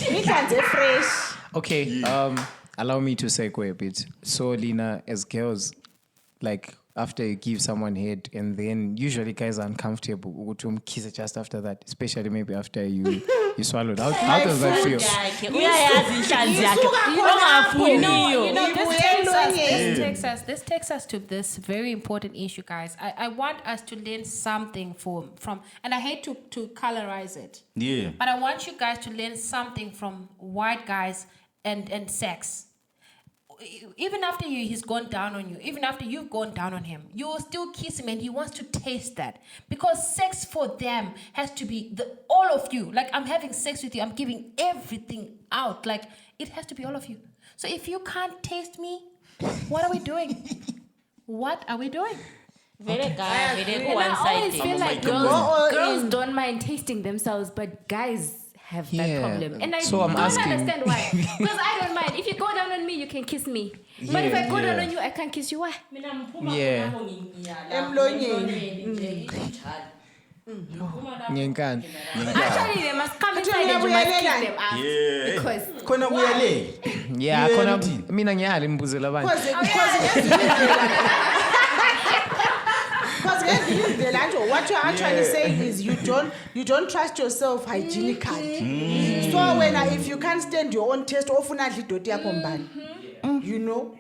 Inhlanzi fresh. Okay, allow me to segue a bit. So Lina, as girls, like after you give someone head and then usually guys are uncomfortable to kiss it just after that, especially maybe after you swallowed. How does that feel? This takes us to this very important issue, guys. I want us to learn something from and I hate to colorize it. Yeah. But I want you guys to learn something from white guys and sex. Even after he's gone down on you, even after you've gone down on him, you will still kiss him and he wants to taste that. Because sex for them has to be all of you. Like, I'm having sex with you, I'm giving everything out. Like, it has to be all of you. So if you can't taste me, what are we doing? What are we doing? Very guy, very I always one-sided. feel like girls don't mind tasting themselves, but guys have that problem. And I don't understand why. Because I don't mind. If you go down on me, you can kiss me. But if I go down on you, I can't kiss you. Why? Ngenkani. Actually, they must come inside and you must kick them out. Yeah. Because Khona kuyale. Yeah, khona mina ngiyali mbuzela abantu. Because what you're actually saying is you don't trust yourself hygienically. So if you can't stand your own taste, you know.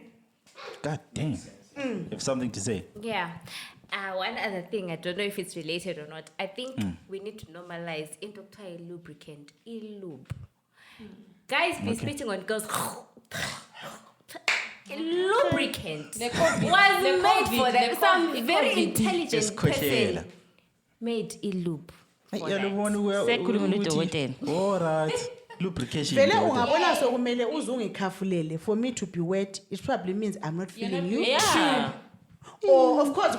God damn. You have something to say? yeah. One other thing, I don't know if it's related or not. I think we need to normalize into a lubricant, lube. Guys be spitting on girls. Lubricant was made for them. Some very intelligent person made a lube. Alright. Lubrication. For me to be wet, it probably means I'm not feeling you. Yeah. Or of course,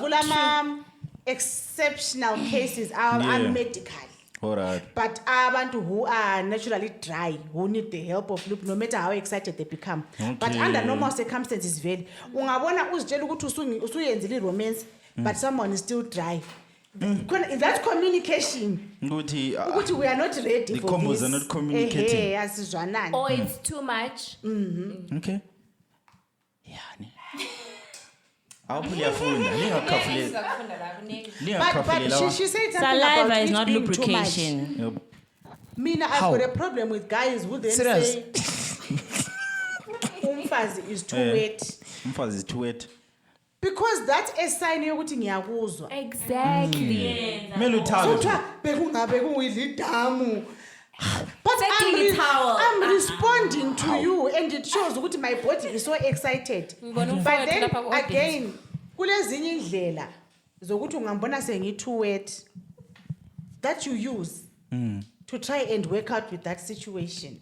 exceptional cases are medical. Alright. But abantu who are naturally dry, who need the help of lube, no matter how excited they become. Okay. But under normal circumstances, romance, but someone is still dry. That's communication. We are not ready the for combos this. are not communicating. Or it's too much. Okay. Yeah. I'll put your phone. But she said something Saliva about is it not being too lubrication. Yep. Mina, I've got a problem with guys who then say umfazi is too wet. Umfazi is too wet. Because that's a sign yokuthi ngiyakuzwa. Exactly. But towel. I'm responding to you and it shows ukuthi my body is so excited. But then again, kulezinye indlela zokuthi ungambona sengi too wet that you use to try and work out with that situation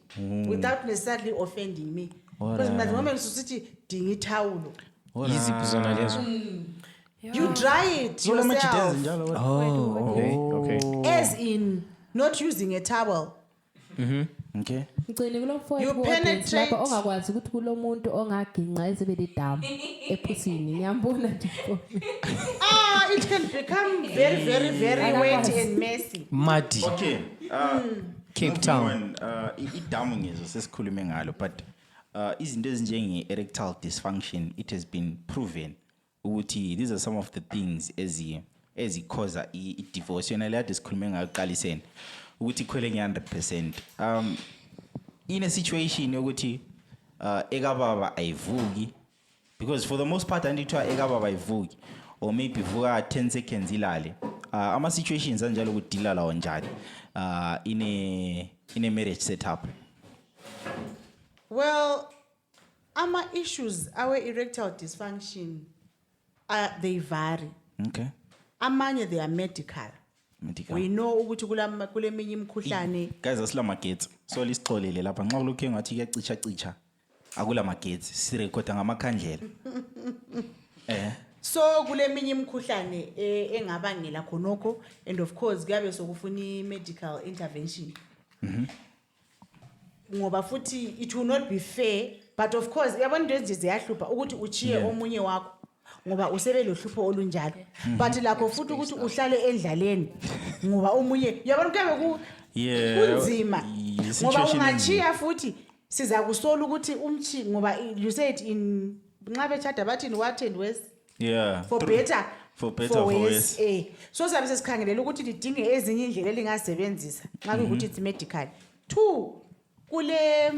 without necessarily offending me. Because mina noma ngisusithi dinga ithawulo. Easy zona lezo. You dry it yourself. Oh, okay. As in not using a towel. Okay. You penetrate. Ongakwazi ukuthi kulomuntu ongaginqa esebelidamu ephusini ngiyambona nje. It can become very, very, very wet and messy. Muddy. Okay. Cape Town. Idamu ngezo sesikhulume ngalo, but izinto ezinjenge erectile dysfunction, it has been proven ukuthi these are some of the things cause i-divorce. Yona leya sikhulume ngayo qaliseni ukuthi ikhwele nge-100%. In a situation yokuthi ekababa ayivuki, because for the most part andithiwa ekababa ayivuki or maybe vuka 10 seconds ilale. Ama situations anjalo ukudila lawo njani in a marriage setup. Well, our issues, our erectile dysfunction, they vary. Okay. Amanye they are medical. We know ukuthi kule minye imkhuhlane. Guys, asila magetsi. So lisixolele lapha nxa kulokho ngathi kuyacicha akula magetsi. Sirekhoda ngamakhandlela. So kule minye imkhuhlane engabangela khonokho, and of course kuyabe sokufuna medical intervention. Ngoba futhi it will not be fair, but of course yabona into ezinje ziyahlupha ukuthi uchiye omunye wakho ngoba usebe lohlupho olunjalo, but lakho futhi ukuthi uhlale endlaleni ngoba omunye yabona kuyabe kunzima ngoba ungachiya futhi siza kusola ukuthi umchi ngoba you said in nxa bechada bathini what and worse. Yeah. For better for worse. So sabe sesikhangelela ukuthi lidinge ezinye indlela elingasebenzisa nxa ukuthi it's medical. 2 kule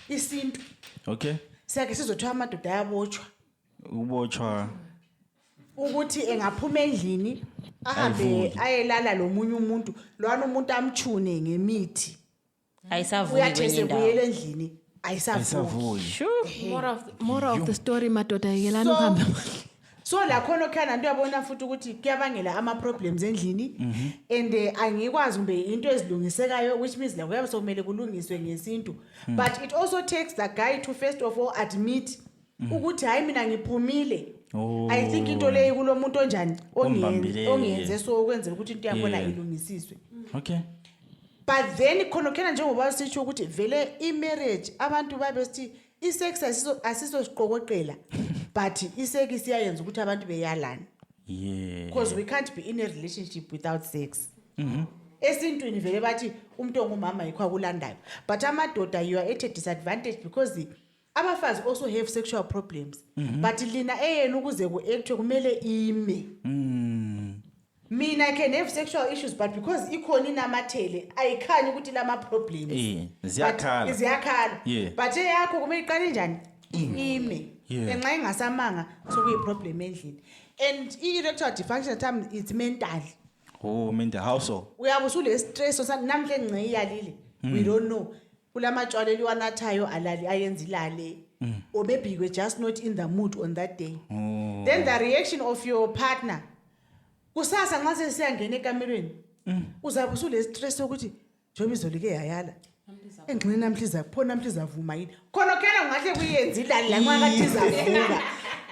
isintu. Okay. Siyake sizothiwa amadoda ayabotshwa. Ubotshwa ukuthi engaphuma endlini ahambe ayelala lomunye umuntu, lwana umuntu amchune ngemithi. Ayisavuki kwenye indawo. Uyathe endlini ayisavuki. Sure. More of the story madoda yelana uhamba. So la khona khana into yabona futhi ukuthi kuyabangela ama problems endlini and angikwazi kumbe into ezilungisekayo, which means la kuyabe sokumele kulungiswe ngesintu. But it also takes the guy to first of all admit ukuthi hayi mina ngiphumile. I think into leyo kulomuntu onjani ongenze so ukwenzela ukuthi into yakho ilungisiswe. Okay. But then khona khona njengoba sitsho ukuthi vele i-marriage abantu babe sithi i-sex asiso siqokoqela, but i-sex iyayenza ukuthi abantu beyalana. Yeah. Because we can't be in a relationship without sex. Esintwini vele bathi umuntu ongumama yikho akulandayo. But amadoda, you are at a disadvantage because abafazi also have sexual problems. But lina eyenu ukuze ku-act kumele ime. Mina I can have sexual issues, but because ikhona inamathele ayikhanyi ukuthi lama problems. Ziyakhala. But eyakho kumele iqale njani? Ime. Enxa ingasamanga so kuyi problem endlini. And erectile dysfunction at times it's mental. Oh, mental. How so? Uyabe usule stress namhle engce iyalile. We don't know. Kulamatshwala eliwanathayo alali ayenzilale. Or maybe we're just not in the mood on that day. Then the reaction of your partner. Kusasa nxa sesiyangena ekamerweni. Uzabe usule stress ukuthi Jomi izolike yayala. Engxenye namhliza phona namhliza vuma yini. Khona kena ngahle kuyenzilali la nxa kathi izavuka.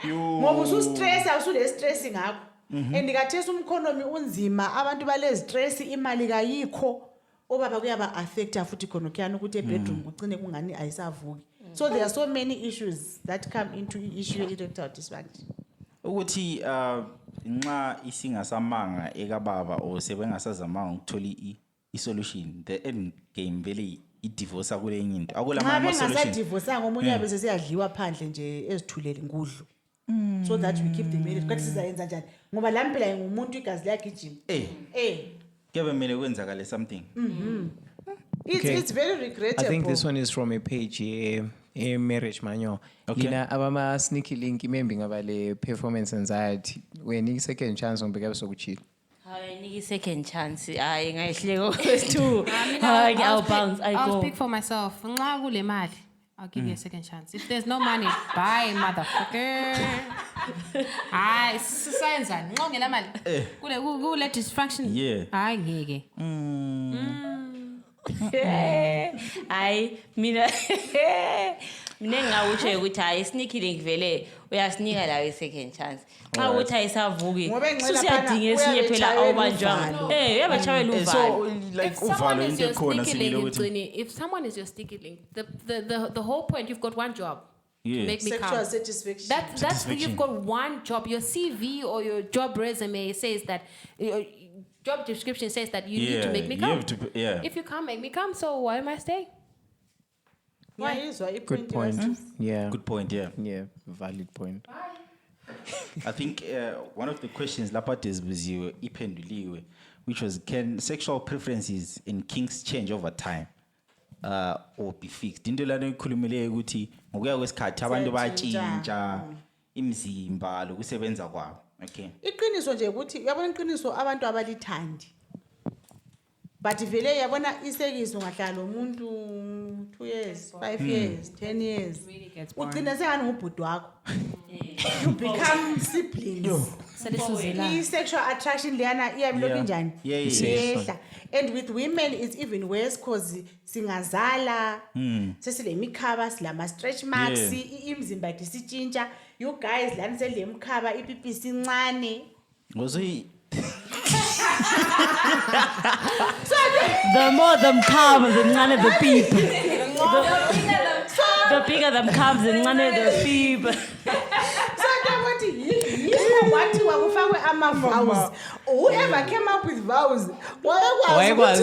Ngoba usustress awusule stress ngakho. And ngathesa umkhonomi unzima abantu bale stress imali kayikho obaba kuyaba affecta futhi khona kuyana ukuthi ebedroom kucine kungani ayisavuki. So there are so many issues that come into issue erectile dysfunction. Ukuthi nxa isingasamanga ekababa o sebengasazamanga ukuthola isolution, the end game vele idivorce akule enye into akula ama solution. Divorce ngomunye yabe sesiyadliwa phandle nje ezithulele ngudlu. So that we keep the marriage. Kathi sizayenza njani? Ngoba la mpela ngumuntu igazi lakhe ijima. Kebe mele kwenzakale something. It's very regrettable. I think this one is from a page a marriage manual. Lina abama sneaky link imembi ngabale performance anxiety. When you second chance on beka sokuchila. Hayi niki second chance. Hayi ngayihleko kwethu. Hayi I'll bounce. I'll speak for myself. Nxa kule mali, I'll give you a second chance. If there's no money, bye motherfucker. Hayi sisenza nxa ungela mali. Kule dysfunction. Hayi ngeke. Hayi mina ngawutsho ukuthi hayi sneaky link vele uyasinika lawe second chance. Xa uthi ayisavuki susiyadinga esinye phela awubanjwanga. Uyabachayela uvalo. So like uvalo into ekhona singile ukuthi if someone is your sticky link, the whole point, you've got one job. To make me sexual come. satisfaction. That's you've got one job. Your CV or your job resume says that job description says that you need to make me come. If you can't make me come, so why am I staying? Why? Good point. Yeah. Good point, yeah. Yeah, valid point. I think one of the questions Lapates was you ipenduliwe, which was, can sexual preferences and kinks change over time or be fixed? Into lana ikhulumile ukuthi ngokuya kwesikhathi abantu bayatshintsha imizimba lokusebenza kwabo. Okay. Iqiniso nje ukuthi uyabona iqiniso abantu abalithandi. But vele yabona isekiso ngahlala umuntu 2 years, 5 years, 10 years. Ugcina sengani ngubhuti wakho. You become siblings. Sexual attraction leyana iyabilokhu njani? Iyehla. And with women it's even worse because singazala sesile mikhaba silama stretch marks imizimba isitshintsha. You guys lana sele mikhaba ipipi sincane. Ngozi the more them calves and none of the people. The bigger them calves and none of the people. So what wakufakwe ama-vows. Whoever came up with vows, why was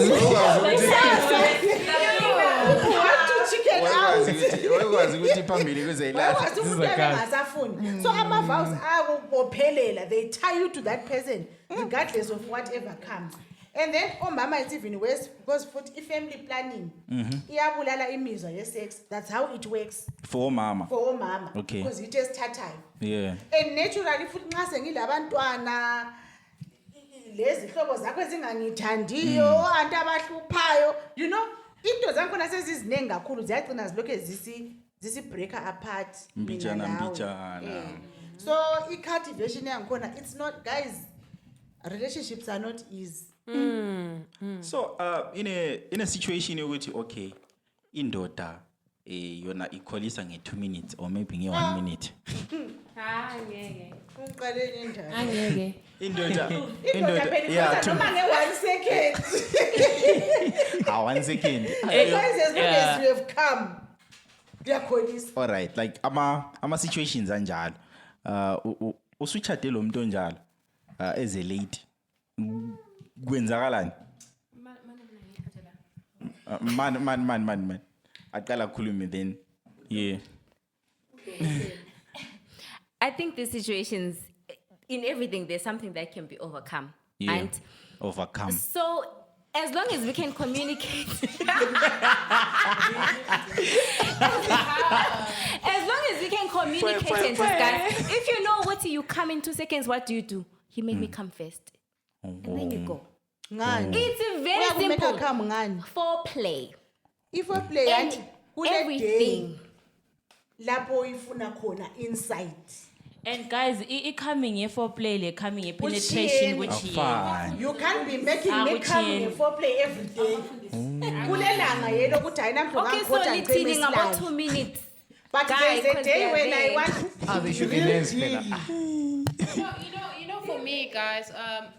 chicken out. So ama-vows are they tie you to that person regardless of whatever comes. And then mama it's even worse because for family planning iyabulala imizwa ye-sex. That's how it works for mama. Okay. Because it takes time. Yeah. And naturally futhi nxa sengilabantwana lezi hlobo zakho ezingangithandiyo anti abahluphayo, you know, into zakhona sezizinengi kakhulu ziyagcina zilokhe zisi break apart. Mbijana. So i-cultivation yangikhona, it's not, guys, relationships are not easy. So in a situation ukuthi okay indoda yona ikholisa nge2 minutes or maybe nge1 minute. Ngeke. Uqale njani? Angeke. Indoda yeah, noma nge1 second. 1 second. Guys, as long as you have come, ngiyakholisa. All right, like ama situations anjalo. Usuchate lo muntu onjalo. as a lady. Kwenzakalani? Man. Aqala khulumi then. Yeah. I think the situations, in everything, there's something that can be overcome. Yeah. And Overcome. so, as long as we can communicate, as long as we can communicate and discuss, if you know what you come in 2 seconds, what do? You make me come first. And then you go. It's very simple. Foreplay. If I play And everything. Lapo ifuna khona inside. And guys, it coming here for play, like coming here penetration, which Fine. You can't be making me come in foreplay every day. Kulelanga yelo ukuthi ayinamntu Okay, so lithini about 2 minutes. But Guys, there's a 'cause day they're when I there. want They should be lens, fella. You know, for me, guys, I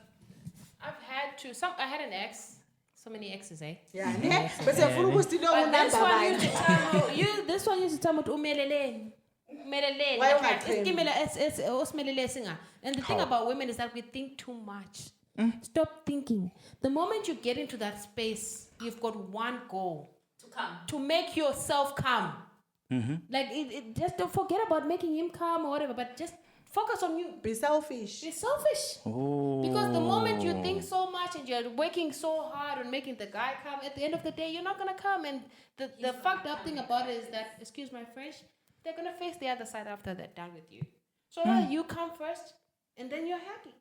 had an ex. So many exes, eh? Yeah, but siyafuna ukuthi lo But this number one used to one. tell me, this one used to tell me, umeleleni. Umeleleni. Why Like, ungathembi? usimelele singa. And the thing about women is that we think too much. Stop thinking. The moment you get into that space, you've got one goal. To make yourself come. Like, just don't forget about making him come or whatever, but just focus on you. Be selfish. Be selfish. Because the moment you think so much and you're working so hard on making the guy come, at the end of the day, you're not going to come. And the fucked up thing about it is that, excuse my French, they're going to face the other side after they're done with you. So you come first and then you're happy.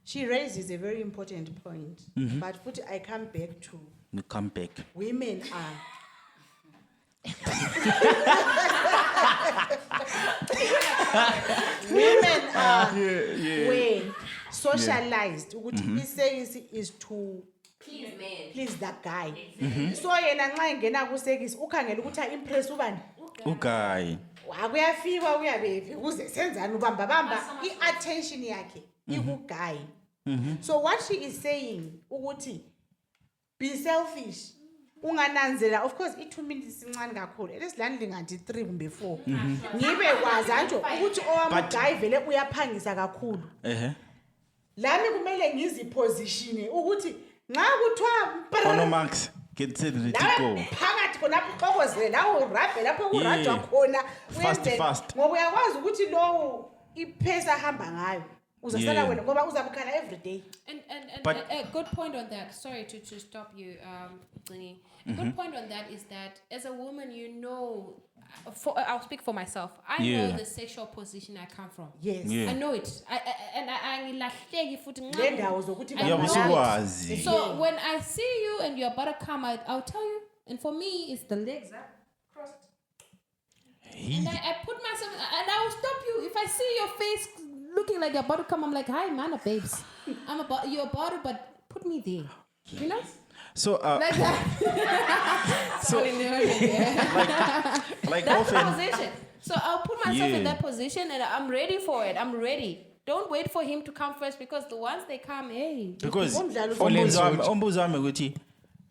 She raises a very important point. But I come back to You come back. women are women are when socialized ukuthi isekisi is to please that guy. So yena nxa engena kusekisi ukhangela ukuthi impress ubani Okay. akuyafika uyabephi kuze senzani ubamba i-attention yakhe ikuguy. So what she is saying ukuthi be selfish. Ungananzela, of course, 2 minutes incane kakhulu. Lesilani ngathi 3 kumbe 4. Ngibe kwazi nje ukuthi owami guy vele uyaphangisa kakhulu. Lami kumele ngiziposition ukuthi nxa kuthiwa Ono Max, get ready to go. phakathi khonapho uxokozele la urabhe lapho kurajwa khona Fast. ngoba uyakwazi ukuthi lo ipace ahamba ngayo uzosala wena ngoba uzabukhala every day. And But- a good point on that, sorry to stop you, Mgcini. A good point on that is that as a woman, you know, I'll speak for myself. I know the sexual position I come from. Yes. I know it. I ngilahleki futhi Le ndawo zokuthi I know it. Uyabusukwazi. So when I see you and you're about to come, I'll tell you. And for me, it's the legs up, crossed. And I put myself, and I will stop you. If I see your face looking like you're about to come, I'm like, hi, man, babes. You're about to, but put me there. You know? So, Like that. like That's the often, position. So I'll put myself in Yeah. that position and I'm ready for it. I'm ready. Don't wait for him to come first because the ones they come, hey. because Umdlalo umbuzo wami ukuthi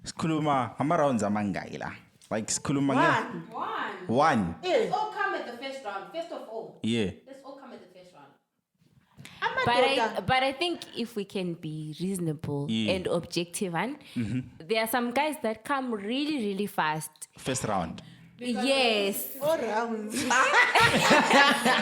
sikhuluma ama rounds amangaki la. Like sikhuluma one. Let's all come at the first round. First of all. Yeah. Let's all come at the first round. But I think if we can be reasonable and objective, and there are some guys that come really, really fast. First round. Yes, all rounds.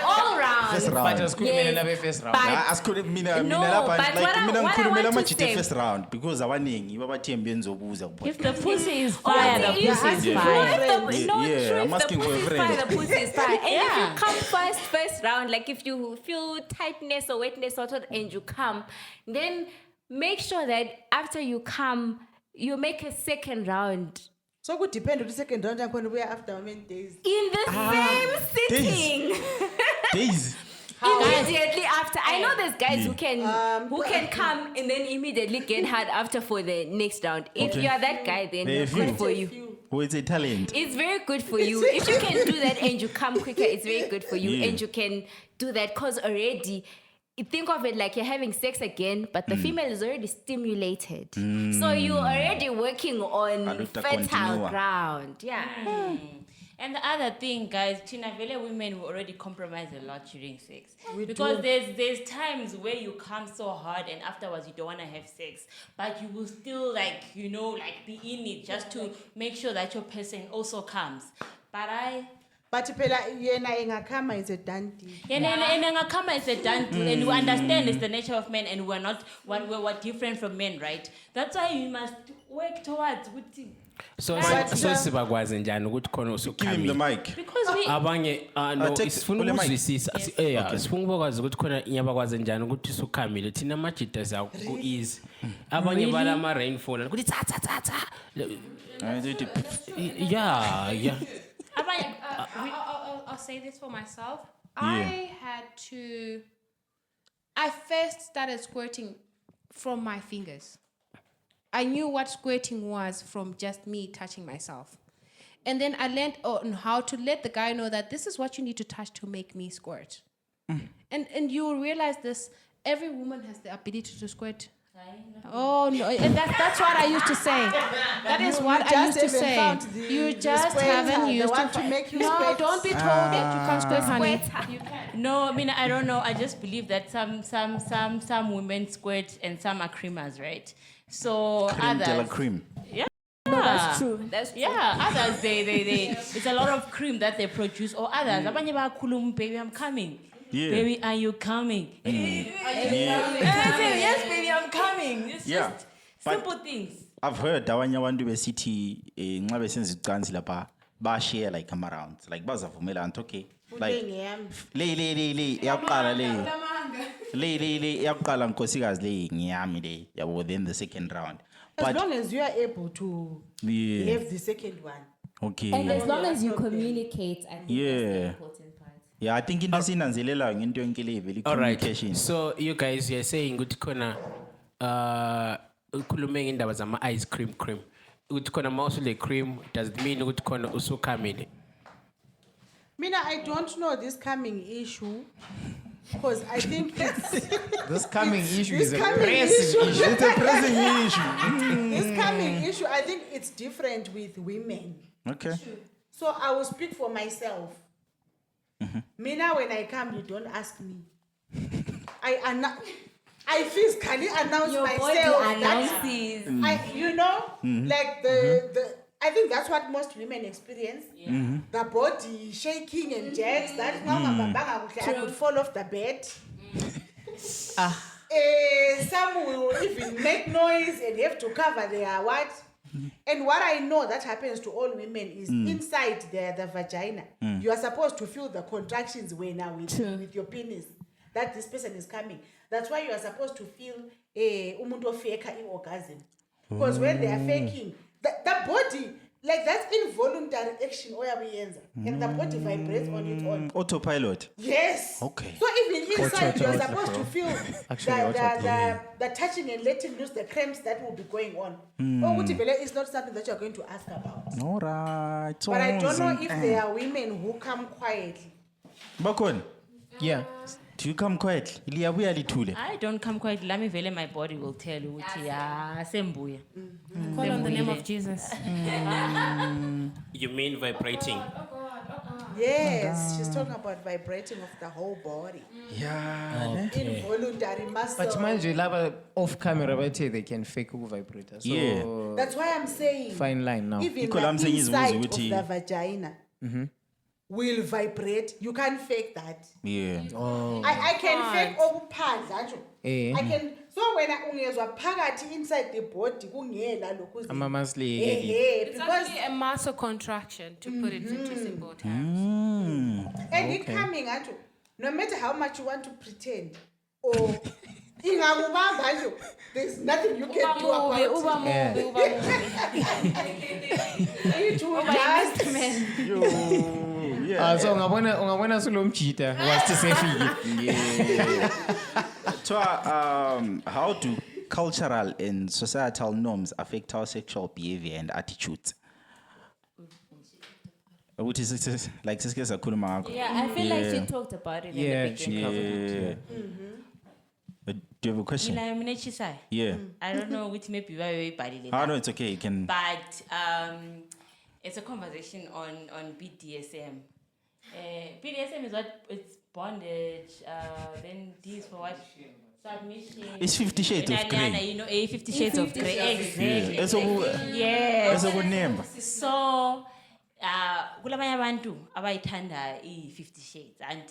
all round. First But round. asikhulumele nabe first round. But- Asikhulumi mina No, lapha but like what I mina want ngikhulumela to amajithi say- first round because abaningi babathembi enzobuza if the pussy is fire, Oh, the you- pussy is no, fire. if the- no, Yeah, true, I'm if the asking for a pussy is friend. fire, the pussy is fire. And if you Yeah. come first round, like if you feel tightness or wetness or something and you come, then make sure that after you come, you make a second round So could depend on the second round yakhona ubuya after how many days. in the same sitting. days. Immediately after, I know there's guys who can come and then immediately get hard after for the next round. If you are that guy, then There are good few. for you. Who is a talent? It's very good for you. If you can do that and you come quicker, it's very good for you. Yeah. And you can do that because already, think of it like you're having sex again, but the female is already stimulated. So you're already working on Aluta fertile continua. ground. Yeah. And the other thing, guys, Tina Vele women will already compromise a lot during sex. We Because do. there's times where you come so hard and afterwards you don't want to have sex, but you will still be in it just to make sure that your person also comes. But phela yena engakama is a done deal. And Ngakama is a done deal, and we understand it's the nature of men, and we're different from men, right? That's why you must work towards So sibakwazi njani ukuthi khona Give him the usukhamile mic. because we abanye no take sifuna ule mic. ukuzwisisa sifuna ukwazi ukuthi khona inyabakwazi njani ukuthi usukhamile thina amajita zaku easy abanye bala ama rainfall ukuthi tsa yeah I'll say this for myself. I first started squirting from my fingers. I knew what squirting was from just me touching myself. And then I learned on how to let the guy know that this is what you need to touch to make me squirt. And you will realize this, every woman has the ability to squirt. Oh no, and that's what I used to say. That is what I used to say. You just haven't used to make you No, squirt. don't be told that you can't squirt, honey. You can. No, I mean I don't know. I just believe that some women squirt and some are creamers, right? So Creme de la others, cream. yeah, No, that's true. That's true. yeah. Others they it's a lot of cream that they produce. Or others, abanye bayakhuluma, baby, I'm coming. Yeah. Baby, are you coming? Yes, baby, I'm coming. It's Yeah, just but- simple things. I've heard abanye abantu besithi nxa besenza icansi lapha ba share like come around like bazavumela anti okay like le yaqala le yaqala nkosikazi le ngiyami le yabo then the second round As but long as you are able to yeah have the second one. okay And as long as you communicate, I think that's the Yeah. important part. yeah I think into sinanzelelayo ngento yonke le vele all right communication so you guys you're saying ukuthi khona ukhulume ngendaba zama ice cream ukuthi khona mawusu le cream does it mean ukuthi khona usukhamile Mina, I don't know this coming issue because I think it's This coming issue This is a coming pressing issue. issue. it's a pressing issue this coming issue. I think it's different with women. okay So I will speak for myself. Mina, when I come, you don't ask me. I physically announce Your myself. body that announces. like the. I think that's what most women experience. The body shaking and jerks. That I could fall off the bed. Some will even make noise and have to cover their what. And what I know that happens to all women is inside the vagina. You are supposed to feel the contractions with your penis. That this person is coming. That's why you are supposed to feel umuntu fake orgasm. Because when they are faking, the body, like that's involuntary action, and the body vibrates on its own. autopilot Yes. Okay. So even inside, you're supposed to feel the touching and letting loose the cramps that will be going on. Is not something that you're going to ask about. all right But I don't know if there are women who come quietly. Bakon Yeah. do you come quietly liyabuya lithule I don't come quite. Let me vele my body will tell you. Sembuya. Call on the name of Jesus. you mean vibrating Yes, she's talking about vibrating of the whole body. yeah Involuntary muscle. But manje laba off camera bathe they can fake vibrator. So Yeah. That's why I'm saying. fine line now. Even Nicole, the I'm saying is inside of ukuthi- the vagina will vibrate. You can't fake that. yeah I can fake okuphandla nje. Eh. I can. So when ungezwa phakathi inside the body kungela lokhu. Ama-muscle Because It's actually a muscle contraction, to put it into simple terms. and it coming nje. No matter how much you want to pretend or ingakubamba nje, there's nothing you can do about it. Uba movie. It will just So ungabona sulomjita wasithi sefike. So, how do cultural and societal norms affect our sexual behavior and attitudes? Which is like sisike sakhuluma ngakho. Yeah, I feel like she talked about it Yeah, in the she beginning. covered it. Do you have a question? Mina chisai. Yeah. I don't know which maybe very bad. Oh, no, it's okay. You can. But it's a conversation on BDSM. BDSM is what it's bondage. Then D is for what? Submission. It's 50 Shades of Grey. You know, 50 Shades of Grey. Exactly. Yes. It's a good name. So, kulamanye abantu abayithanda 50 Shades and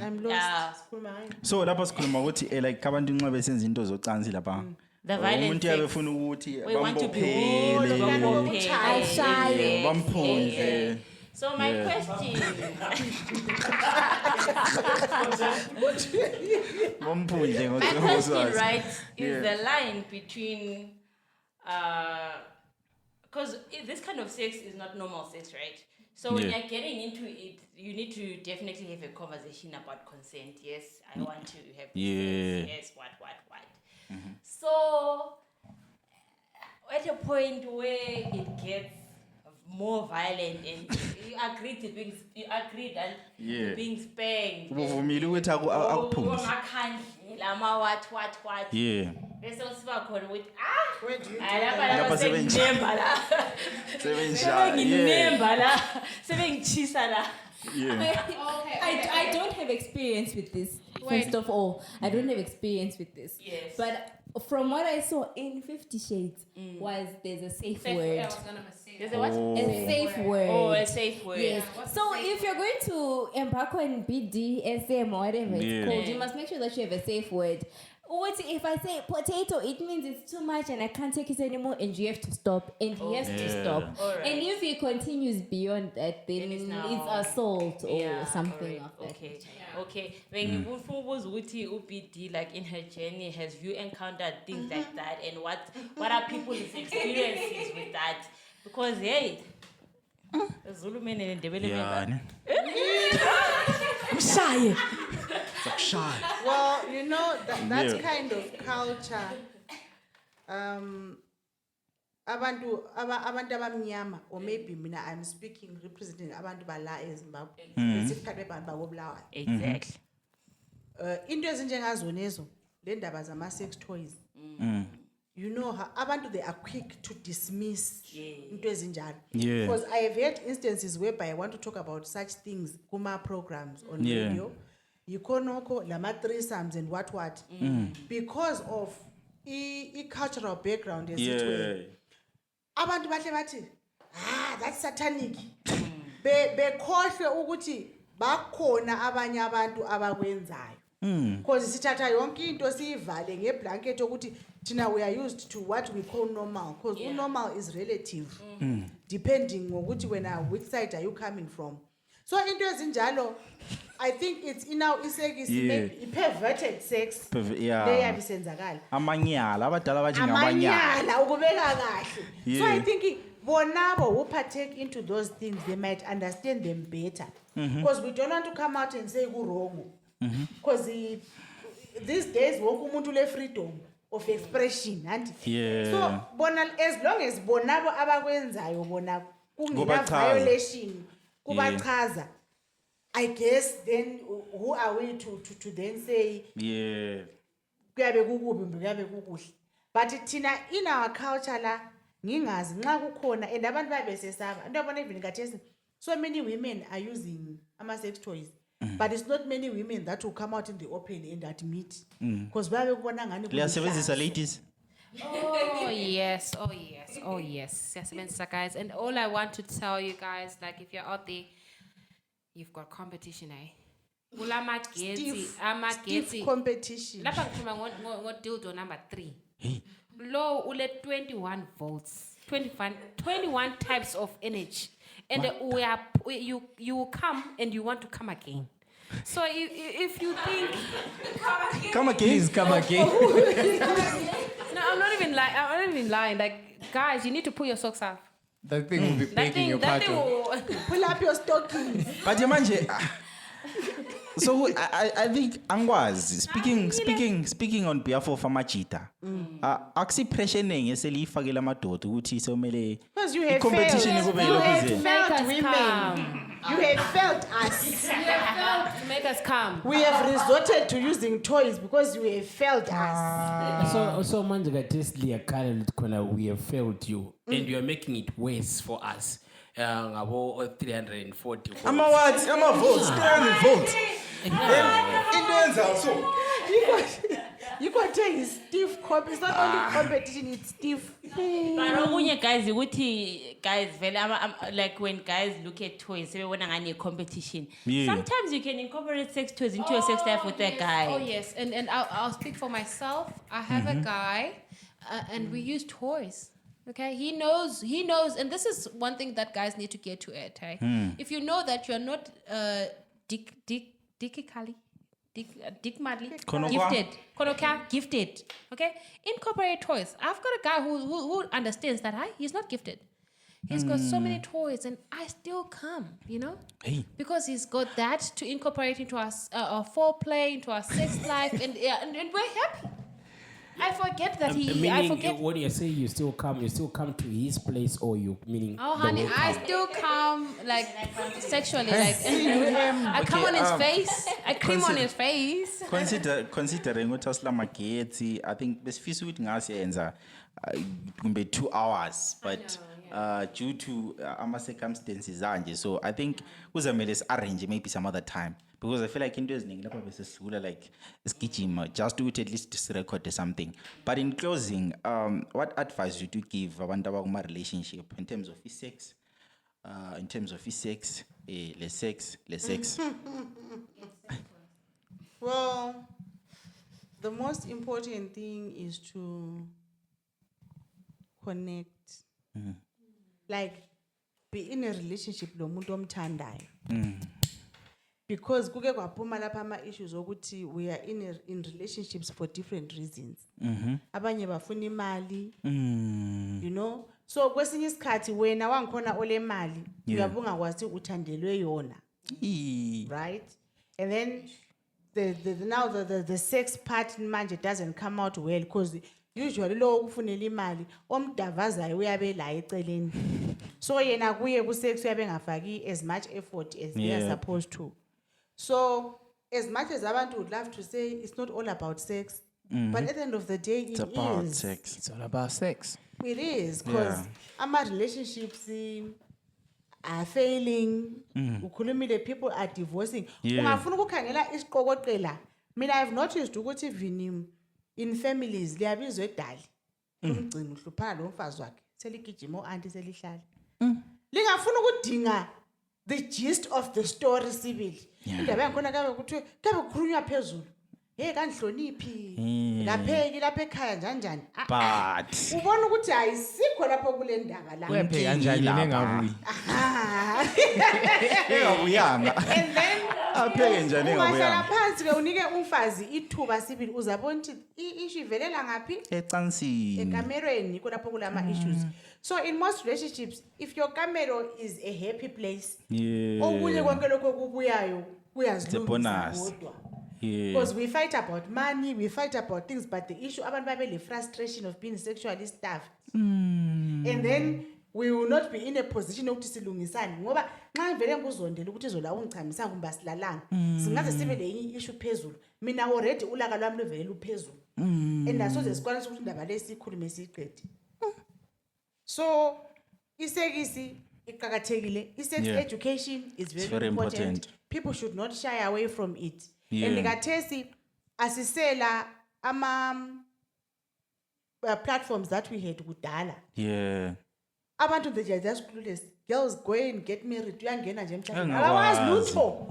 I'm lost. Khulumani. So lapha sikhuluma ukuthi like abantu nxa besenza into zocansi lapha. The violent umuntu sex. yabefuna ukuthi We want to be whole, bambophele, bamphundle. So my question, Bamphundle my question, ngothokozwazi. right, is the line between, because this kind of sex is not normal sex, right? So when Yeah. you're getting into it, you need to definitely have a conversation about consent. Yes, I want to have Yeah. sex. Yes, what. So at a point where it gets more violent and you agree that Yeah. you're being spanked. Ubuvumile ukuthi akuphumze. Amakhandlela, what. Yeah. Bese usiba khona ukuthi Where do you do lapha that? Lapha sebenginemba la. Sebenginemba la. Sebengichisa la. Yeah. I don't have experience with this. First of all, I don't have experience with this. Yes. But from what I saw in 50 Shades, was there's a safe word. There's a what? A safe word. Oh, a safe word. Yes. So if you're going to embark on BDSM or whatever Yeah. it's called, you must make sure that you have a safe word. If I say potato, it means it's too much and I can't take it anymore, and you have to stop, and he has to stop. Alright. And if he continues beyond that, then it's it's now- assault or Yeah, something correct. of that. Okay. Okay. When you ubuza ukuthi uBD, like in her journey, has you encountered things like that, and what are people's experiences with that? Because hey, Zulu men and Yeah. Mshaye. Well, you know, that Yeah. kind of culture, abantu abamnyama, or maybe mina I'm speaking representing abantu bala eZimbabwe, specifically abantu bakobulawayo. Exactly. Into ezinjengazonezo, le ndaba zama-sex toys. You know, abantu they are quick to dismiss into ezinjalo. Yeah. Because I have had instances whereby I want to talk about such things kuma programs on Yeah. radio. Yikonoko lama threesomes and what. Because of cultural background Yeah. esitwe. Abantu bahle bathi, that's satanic. Bekhohle ukuthi bakhona abanye abantu abakwenzayo. Because sithatha yonke into siyivale ngeblanket ukuthi thina we are used to what we call normal, because normal is relative, depending ngokuthi wena which side are you coming from. So into ezinjalo, I think it's now perverted sex. Yeah. Leyabisenzakala. Amanyala abadala bathi ngamanyala. Amanyala ukubeka kahle. So Yeah. I think bonabo who partake into those things, they might understand them better. Because we don't want to come out and say wrong. Because these days wonke umuntu le freedom of expression, and Yeah. so bona, as long as bonabo abakwenzayo bona kungena Kubachaza. violation kubachaza, I guess then who are we to then say Yeah. kuyabe kukubi kuyabe kukuhle. But thina in our culture la ngingazi nxa kukhona, and abantu babesesaba into yabona even kathesi so many women are using ama-sex toys. But it's not many women that will come out in the open and admit. Because babe kubona ngani Liyasebenzisa ladies. Oh yes. Siyasebenzisa, guys. And all I want to tell you guys, like if you're out there, you've got competition, eh? stiff Amageti. competition. Lapha ngikhuluma ngo-dildo number 3. Lo ule 21 volts, 21 types of energy. And you will come and you want to come again. So if you think Come again. Please come again. no, I'm not even lying. Like guys, you need to pull your socks off. That thing will be begging your That thing pardon. will. Pull up your stockings. But manje so I think angwazi speaking on behalf of amajita. Akusi pressure nenge selifakela amadoda ukuthi somele Because you have competition failed. ikube You have lokuzeni. failed women. You have failed us. To make us come. We have resorted to using toys because you have failed us. So manje kathesi liyakhala lithi khona we have failed you and you are making it worse for us. ngabo 340. Ama what? Ama votes. 300 votes. Into yenza so. You got to is stiff. It's not only competition; it's stiff. But okunye guys, ukuthi guys, like when guys look at toys, they want a competition. Yeah. Sometimes you can incorporate sex toys into your sex life with a guy. Oh yes, and I'll speak for myself. I have a guy, and we use toys. Okay, he knows, and this is one thing that guys need to get to it. Hey? If you know that you're not gifted. Okay, incorporate toys. I've got a guy who understands that he's not gifted. He's got so many toys, and I still come, because he's got that to incorporate into our foreplay, into our sex life, and we're happy. I forget that I forget. When you say you still come to his place, or you meaning? Oh, honey, I still come like sexually, like I come on his face. I cream on his face. Considering what Magetsi, I think besifisa ukuthi ngasiyenza kumbe 2 hours, but due to ama circumstances anje, so I think kuzamele arrange maybe some other time. Because I feel like into eziningi lapha besesidlula like isigijima just to at least record something. But in closing, what advice would you give abantu abakuma relationship in terms of sex? Le sex. Well, the most important thing is to connect. Like, be in a relationship lo muntu omthandayo. Because kuke kwaphuma lapha ama issues ukuthi we are in relationships for different reasons. Abanye bafuna imali, so kwesinye isikhathi wena wangikhona ole mali uyabunga kwathi uthandelwe yona, right? And then the sex part manje doesn't come out well because usually lo ukufunela imali omdavazayo uyabe la eceleni, so yena kuye ku sex uyabe ngafaki as much effort as they are supposed to. So, as much as abantu would love to say it's not all about sex, but at the end of the day, it's about sex. It's all about sex. It is, because our relationships are failing. Ukhulumile, people are divorcing. Ungafuna ukukhangela isiqokoqela. Mina I've noticed ukuthi even in families liyabizwa edali. Umgcini uhluphana lo mfazi wakhe. Seligijima auntie selihlala. Lingafuna ukudinga the gist of the story sibili. Indaba yakhona kabe kuthiwe kabe kukhulunywa phezulu. Hey kanhloniphi. Lapha ekhaya njani. But ubona ukuthi ayisikho lapho kule ndaba la. Uyapheka kanjani nengabuyi? engabuyanga. And then apheke njani engabuyanga? Ungahlala phansi ke unike umfazi ithuba sibili uzabona ukuthi issue ivelela ngaphi? Ecansini. Ekamerweni yikho lapho kulama issues. So in most relationships, if your camera is a happy place, okunye konke lokho kubuyayo kuyazilungisa kodwa. Because we fight about money, we fight about things, but the issue abantu babe le frustration of being sexually starved. And then we will not be in a position ukuthi silungisane ngoba nxa ivele nguzondela ukuthi izola ungichamisa kumbe asilalanga singaze sibe le issue phezulu mina already ulaka lwami luvele luphezulu and nasoze sikwanisa ukuthi indaba lesikhulume siqede. So isekisi iqhakathekile, sex education is very important. People should not shy away from it. And likathesi asisela ama platforms that we had kudala. Abantu they just clueless. Girls go and get married. Uyangena nje emshadweni. Awazi lutho.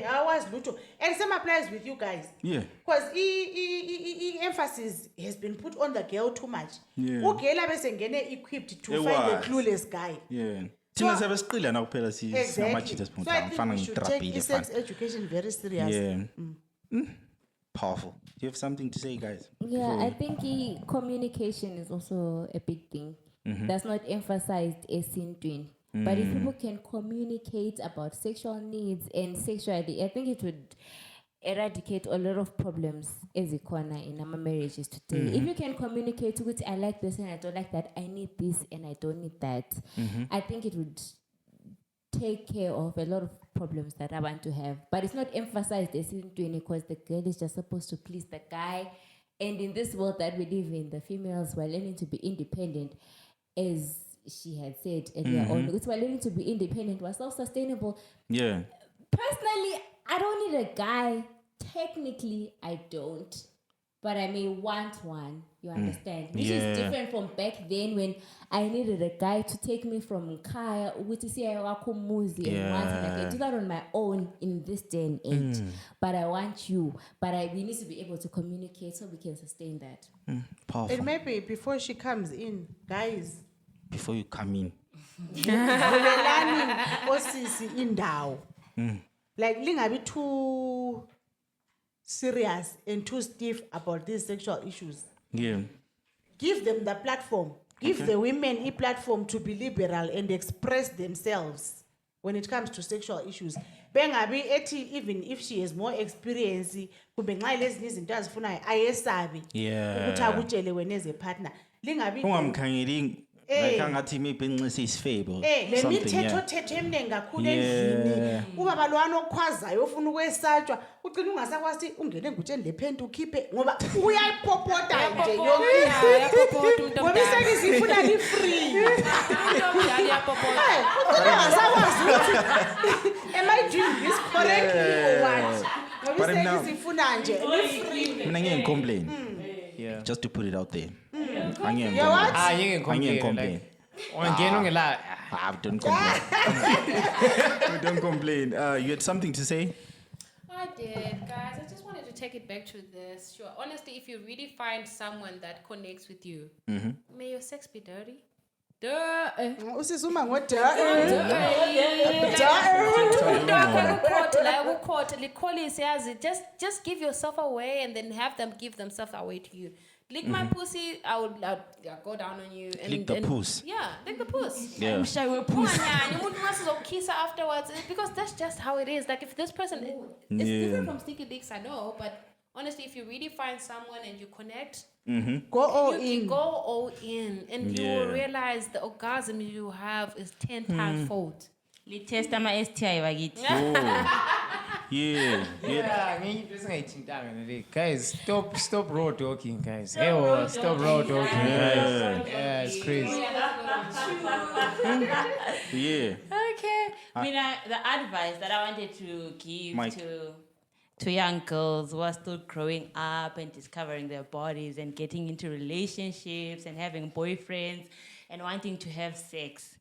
Awazi lutho. And same applies with you guys. Because emphasis has been put on the girl too much. Ugela bese ngene equipped to find the clueless guy. Thina sebesiqila na kuphela sinamajita siphuma ngifana ngitrapile fana. Sex education very serious. Powerful. Do you have something to say, guys? Yeah, I think communication is also a big thing. That's not emphasized as in but if people can communicate about sexual needs and sexuality, I think it would eradicate a lot of problems as a corner in our marriages today. If you can communicate with, I like this and I don't like that, I need this and I don't need that, I think it would take care of a lot of problems that I want to have. But it's not emphasized as in because the girl is just supposed to please the guy. And in this world that we live in, the females were learning to be independent. As she had said earlier on, it's we're learning to be independent, we're self-sustainable. Yeah. Personally, I don't need a guy. Technically, I don't. But I may want one, you understand? Which is different from back then when I needed a guy to take me from Kaya, which is here, and I can do that on my own in this day and age. But I want you. But we need to be able to communicate so we can sustain that. Powerful. And maybe before she comes in, guys, Before you come in. vulelani osisi indawo. Like lingabi too serious and too stiff about these sexual issues. Yeah. Give them the platform. Give the women a platform to be liberal and express themselves when it comes to sexual issues. Bengabi ethi even if she has more experience, kumbe nxa lezinye izinto azifunayo ayesabi. Ukuthi akutshele wena as a partner. Lingabi Ungamkhangeli like angathi maybe nxisi isifebe. le mithetho eminingi kakhulu endlini. Ubaba lwana okhwazayo ofuna ukwesatshwa ugcina ungasakwazi ungene engutsheni lephenti ukhiphe ngoba uyayipopota nje yonke. Ngoba isekizifuna li free. Ugcina ungasakwazi ukuthi am I doing this correctly or what? Ngoba isekizifuna nje li free. Mina ngeke complain. Just to put it out there. You what? Don't complain. Don't complain. You had something to say? I did, guys. I just wanted to take it back to this. Sure. Honestly, if you really find someone that connects with you, may your sex be dirty. Usizuma ngoda. Just give yourself away and then have them give themselves away to you. Lick my pussy, I would go down on you. And, Lick the puss. Yeah, lick the puss. Yeah. I'm shy with puss. Kiss her afterwards because that's just how it is. Like if this person, it's different from sneaky licks, I know, but honestly, if you really find someone and you connect, go all you in. go all in, and you will realize the orgasm you have is 10 times fold. Test ama STI bakithi. Yeah. Guys, stop raw talking, guys. Hey, stop raw talking, guys. Yeah, it's crazy. Yeah. Okay. The advice that I wanted to give to young girls who are still growing up and discovering their bodies and getting into relationships and having boyfriends and wanting to have sex.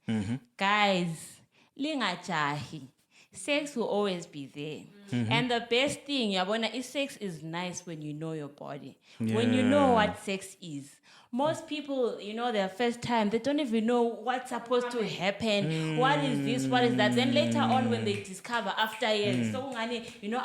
Guys, lingajahi. Sex will always be there. And the best thing, yabona, is sex is nice when you know your body. When you know what sex is. Most people, their first time, they don't even know what's supposed to happen. What is this? What is that? Then later on, when they discover after years, so I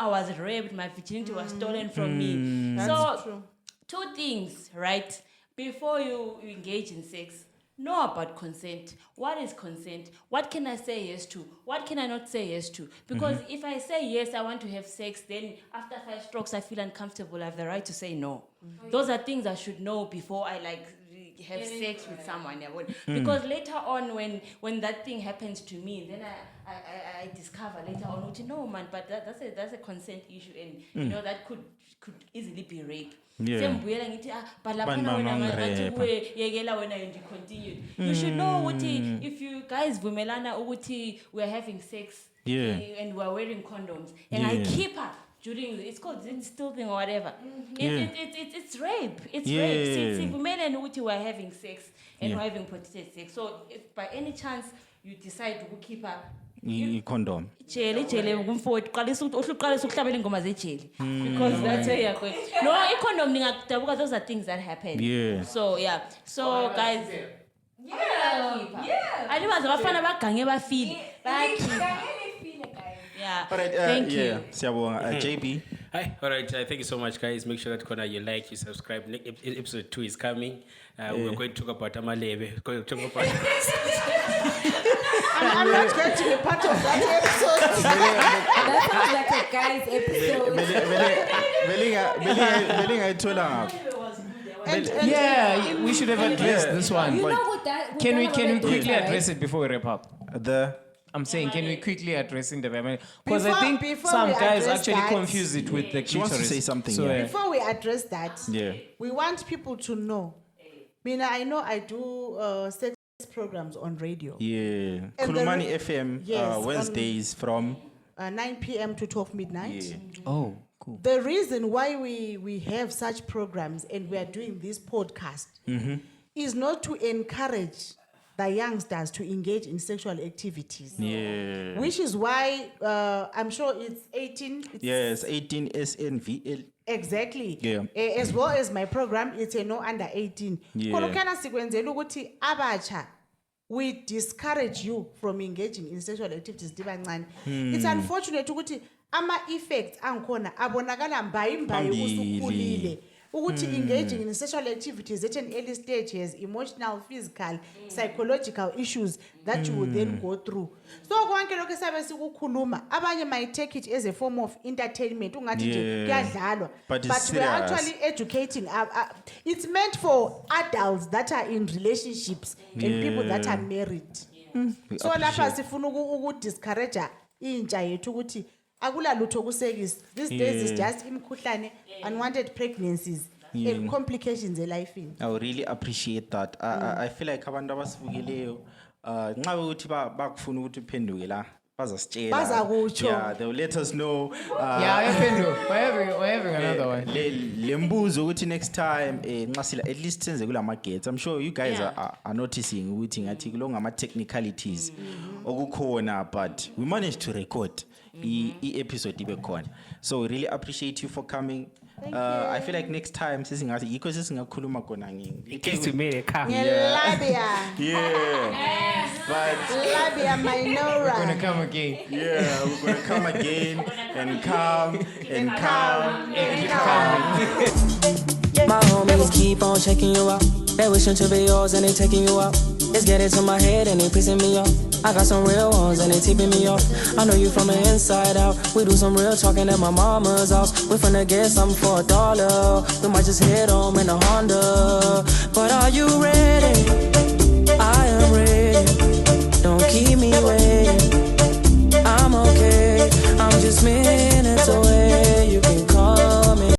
was raped, my virginity was stolen from me. That's true. Two things, right? Before you engage in sex, know about consent. What is consent? What can I say yes to? What can I not say yes to? Because if I say yes, I want to have sex, then after 5 strokes, I feel uncomfortable. I have the right to say no. Those are things I should know before I have sex with someone. Because later on, when that thing happens to me, then I discover later on, no man, but that's a consent issue, and that could easily be rape. You should know if you guys we're having sex and we're wearing condoms and I keep her during it's called still thing or whatever. It's rape. It's rape. See, we're having sex and we're having protected sex. So if by any chance you decide to keep her condom. Because that's where you're going. No, condom, those are things that happen. Yeah. So guys. I All right, thank you. JB. Hi. All right. Thank you so much, guys. Make sure that you like, you subscribe. Episode 2 is coming. We're going to talk about Amalebe. I'm not going to be part of that episode. That sounds like a guy's episode. Yeah, we should have addressed this one. You But know what that? can we quickly right? address it before we wrap up? I'm saying, can we quickly address in the because I think Before some we guys address actually that, confuse it with the She wants to clitoris. say something. So, Before we address that, Yeah. we want people to know. I know I do sex programs on radio. Yeah. And Khulumani the FM, yes, Wednesdays from 9 p.m. to 12 midnight. Yeah. Oh, cool. The reason why we have such programs and we are doing this podcast is not to encourage the youngsters to engage in sexual activities. Yeah. Which is why I'm sure it's 18. Yes, 18 SNVL. Exactly. Yeah. As well as my program, it's a no under 18. Yeah. Khona sikwenzela ukuthi abatsha, we discourage you from engaging in sexual activities dibancane. It's unfortunate ukuthi ama effects angikhona abonakala mbayi usukhulile. Ukuthi engaging in sexual activities at an early stage has emotional, physical, psychological issues that you will then go through. So konke lokho sabe sikukhuluma, abanye might take it as a form of entertainment ungathi nje kuyadlalwa, but we are actually educating. It's meant for adults that are in relationships and people that are married. So lapha sifuna discourage intsha yethu ukuthi akula lutho kusekisi. These days is just imkhuhlane, unwanted pregnancies, and complications elifini. I really appreciate that. I feel like abantu abasibukileyo nxa ukuthi bakufuna ukuthi uphenduke la bazasitshela. Bazakutsho. Yeah, they will let us know. We're having another one. Lembuzo ukuthi next time nxa sila at least senze kulama gates. I'm sure you guys are noticing ukuthi ngathi kulonga ama technicalities okukhona, but we managed to record episode ibe khona. So we really appreciate you for coming. I feel like next time sesingathi yikho sesingakhuluma khona Tumelo come. Yeah. But Labia minora. We're gonna come again. yeah, we're gonna come again and come and come and come. My homies keep on checking you out. They wishing to be yours and they taking you out. It's getting to my head and they pissing me off. I got some real ones and they tipping me off. I know you from the inside out. We do some real talking at my mama's house. We finna get something for $1. We might just head home in a Honda. But are you ready?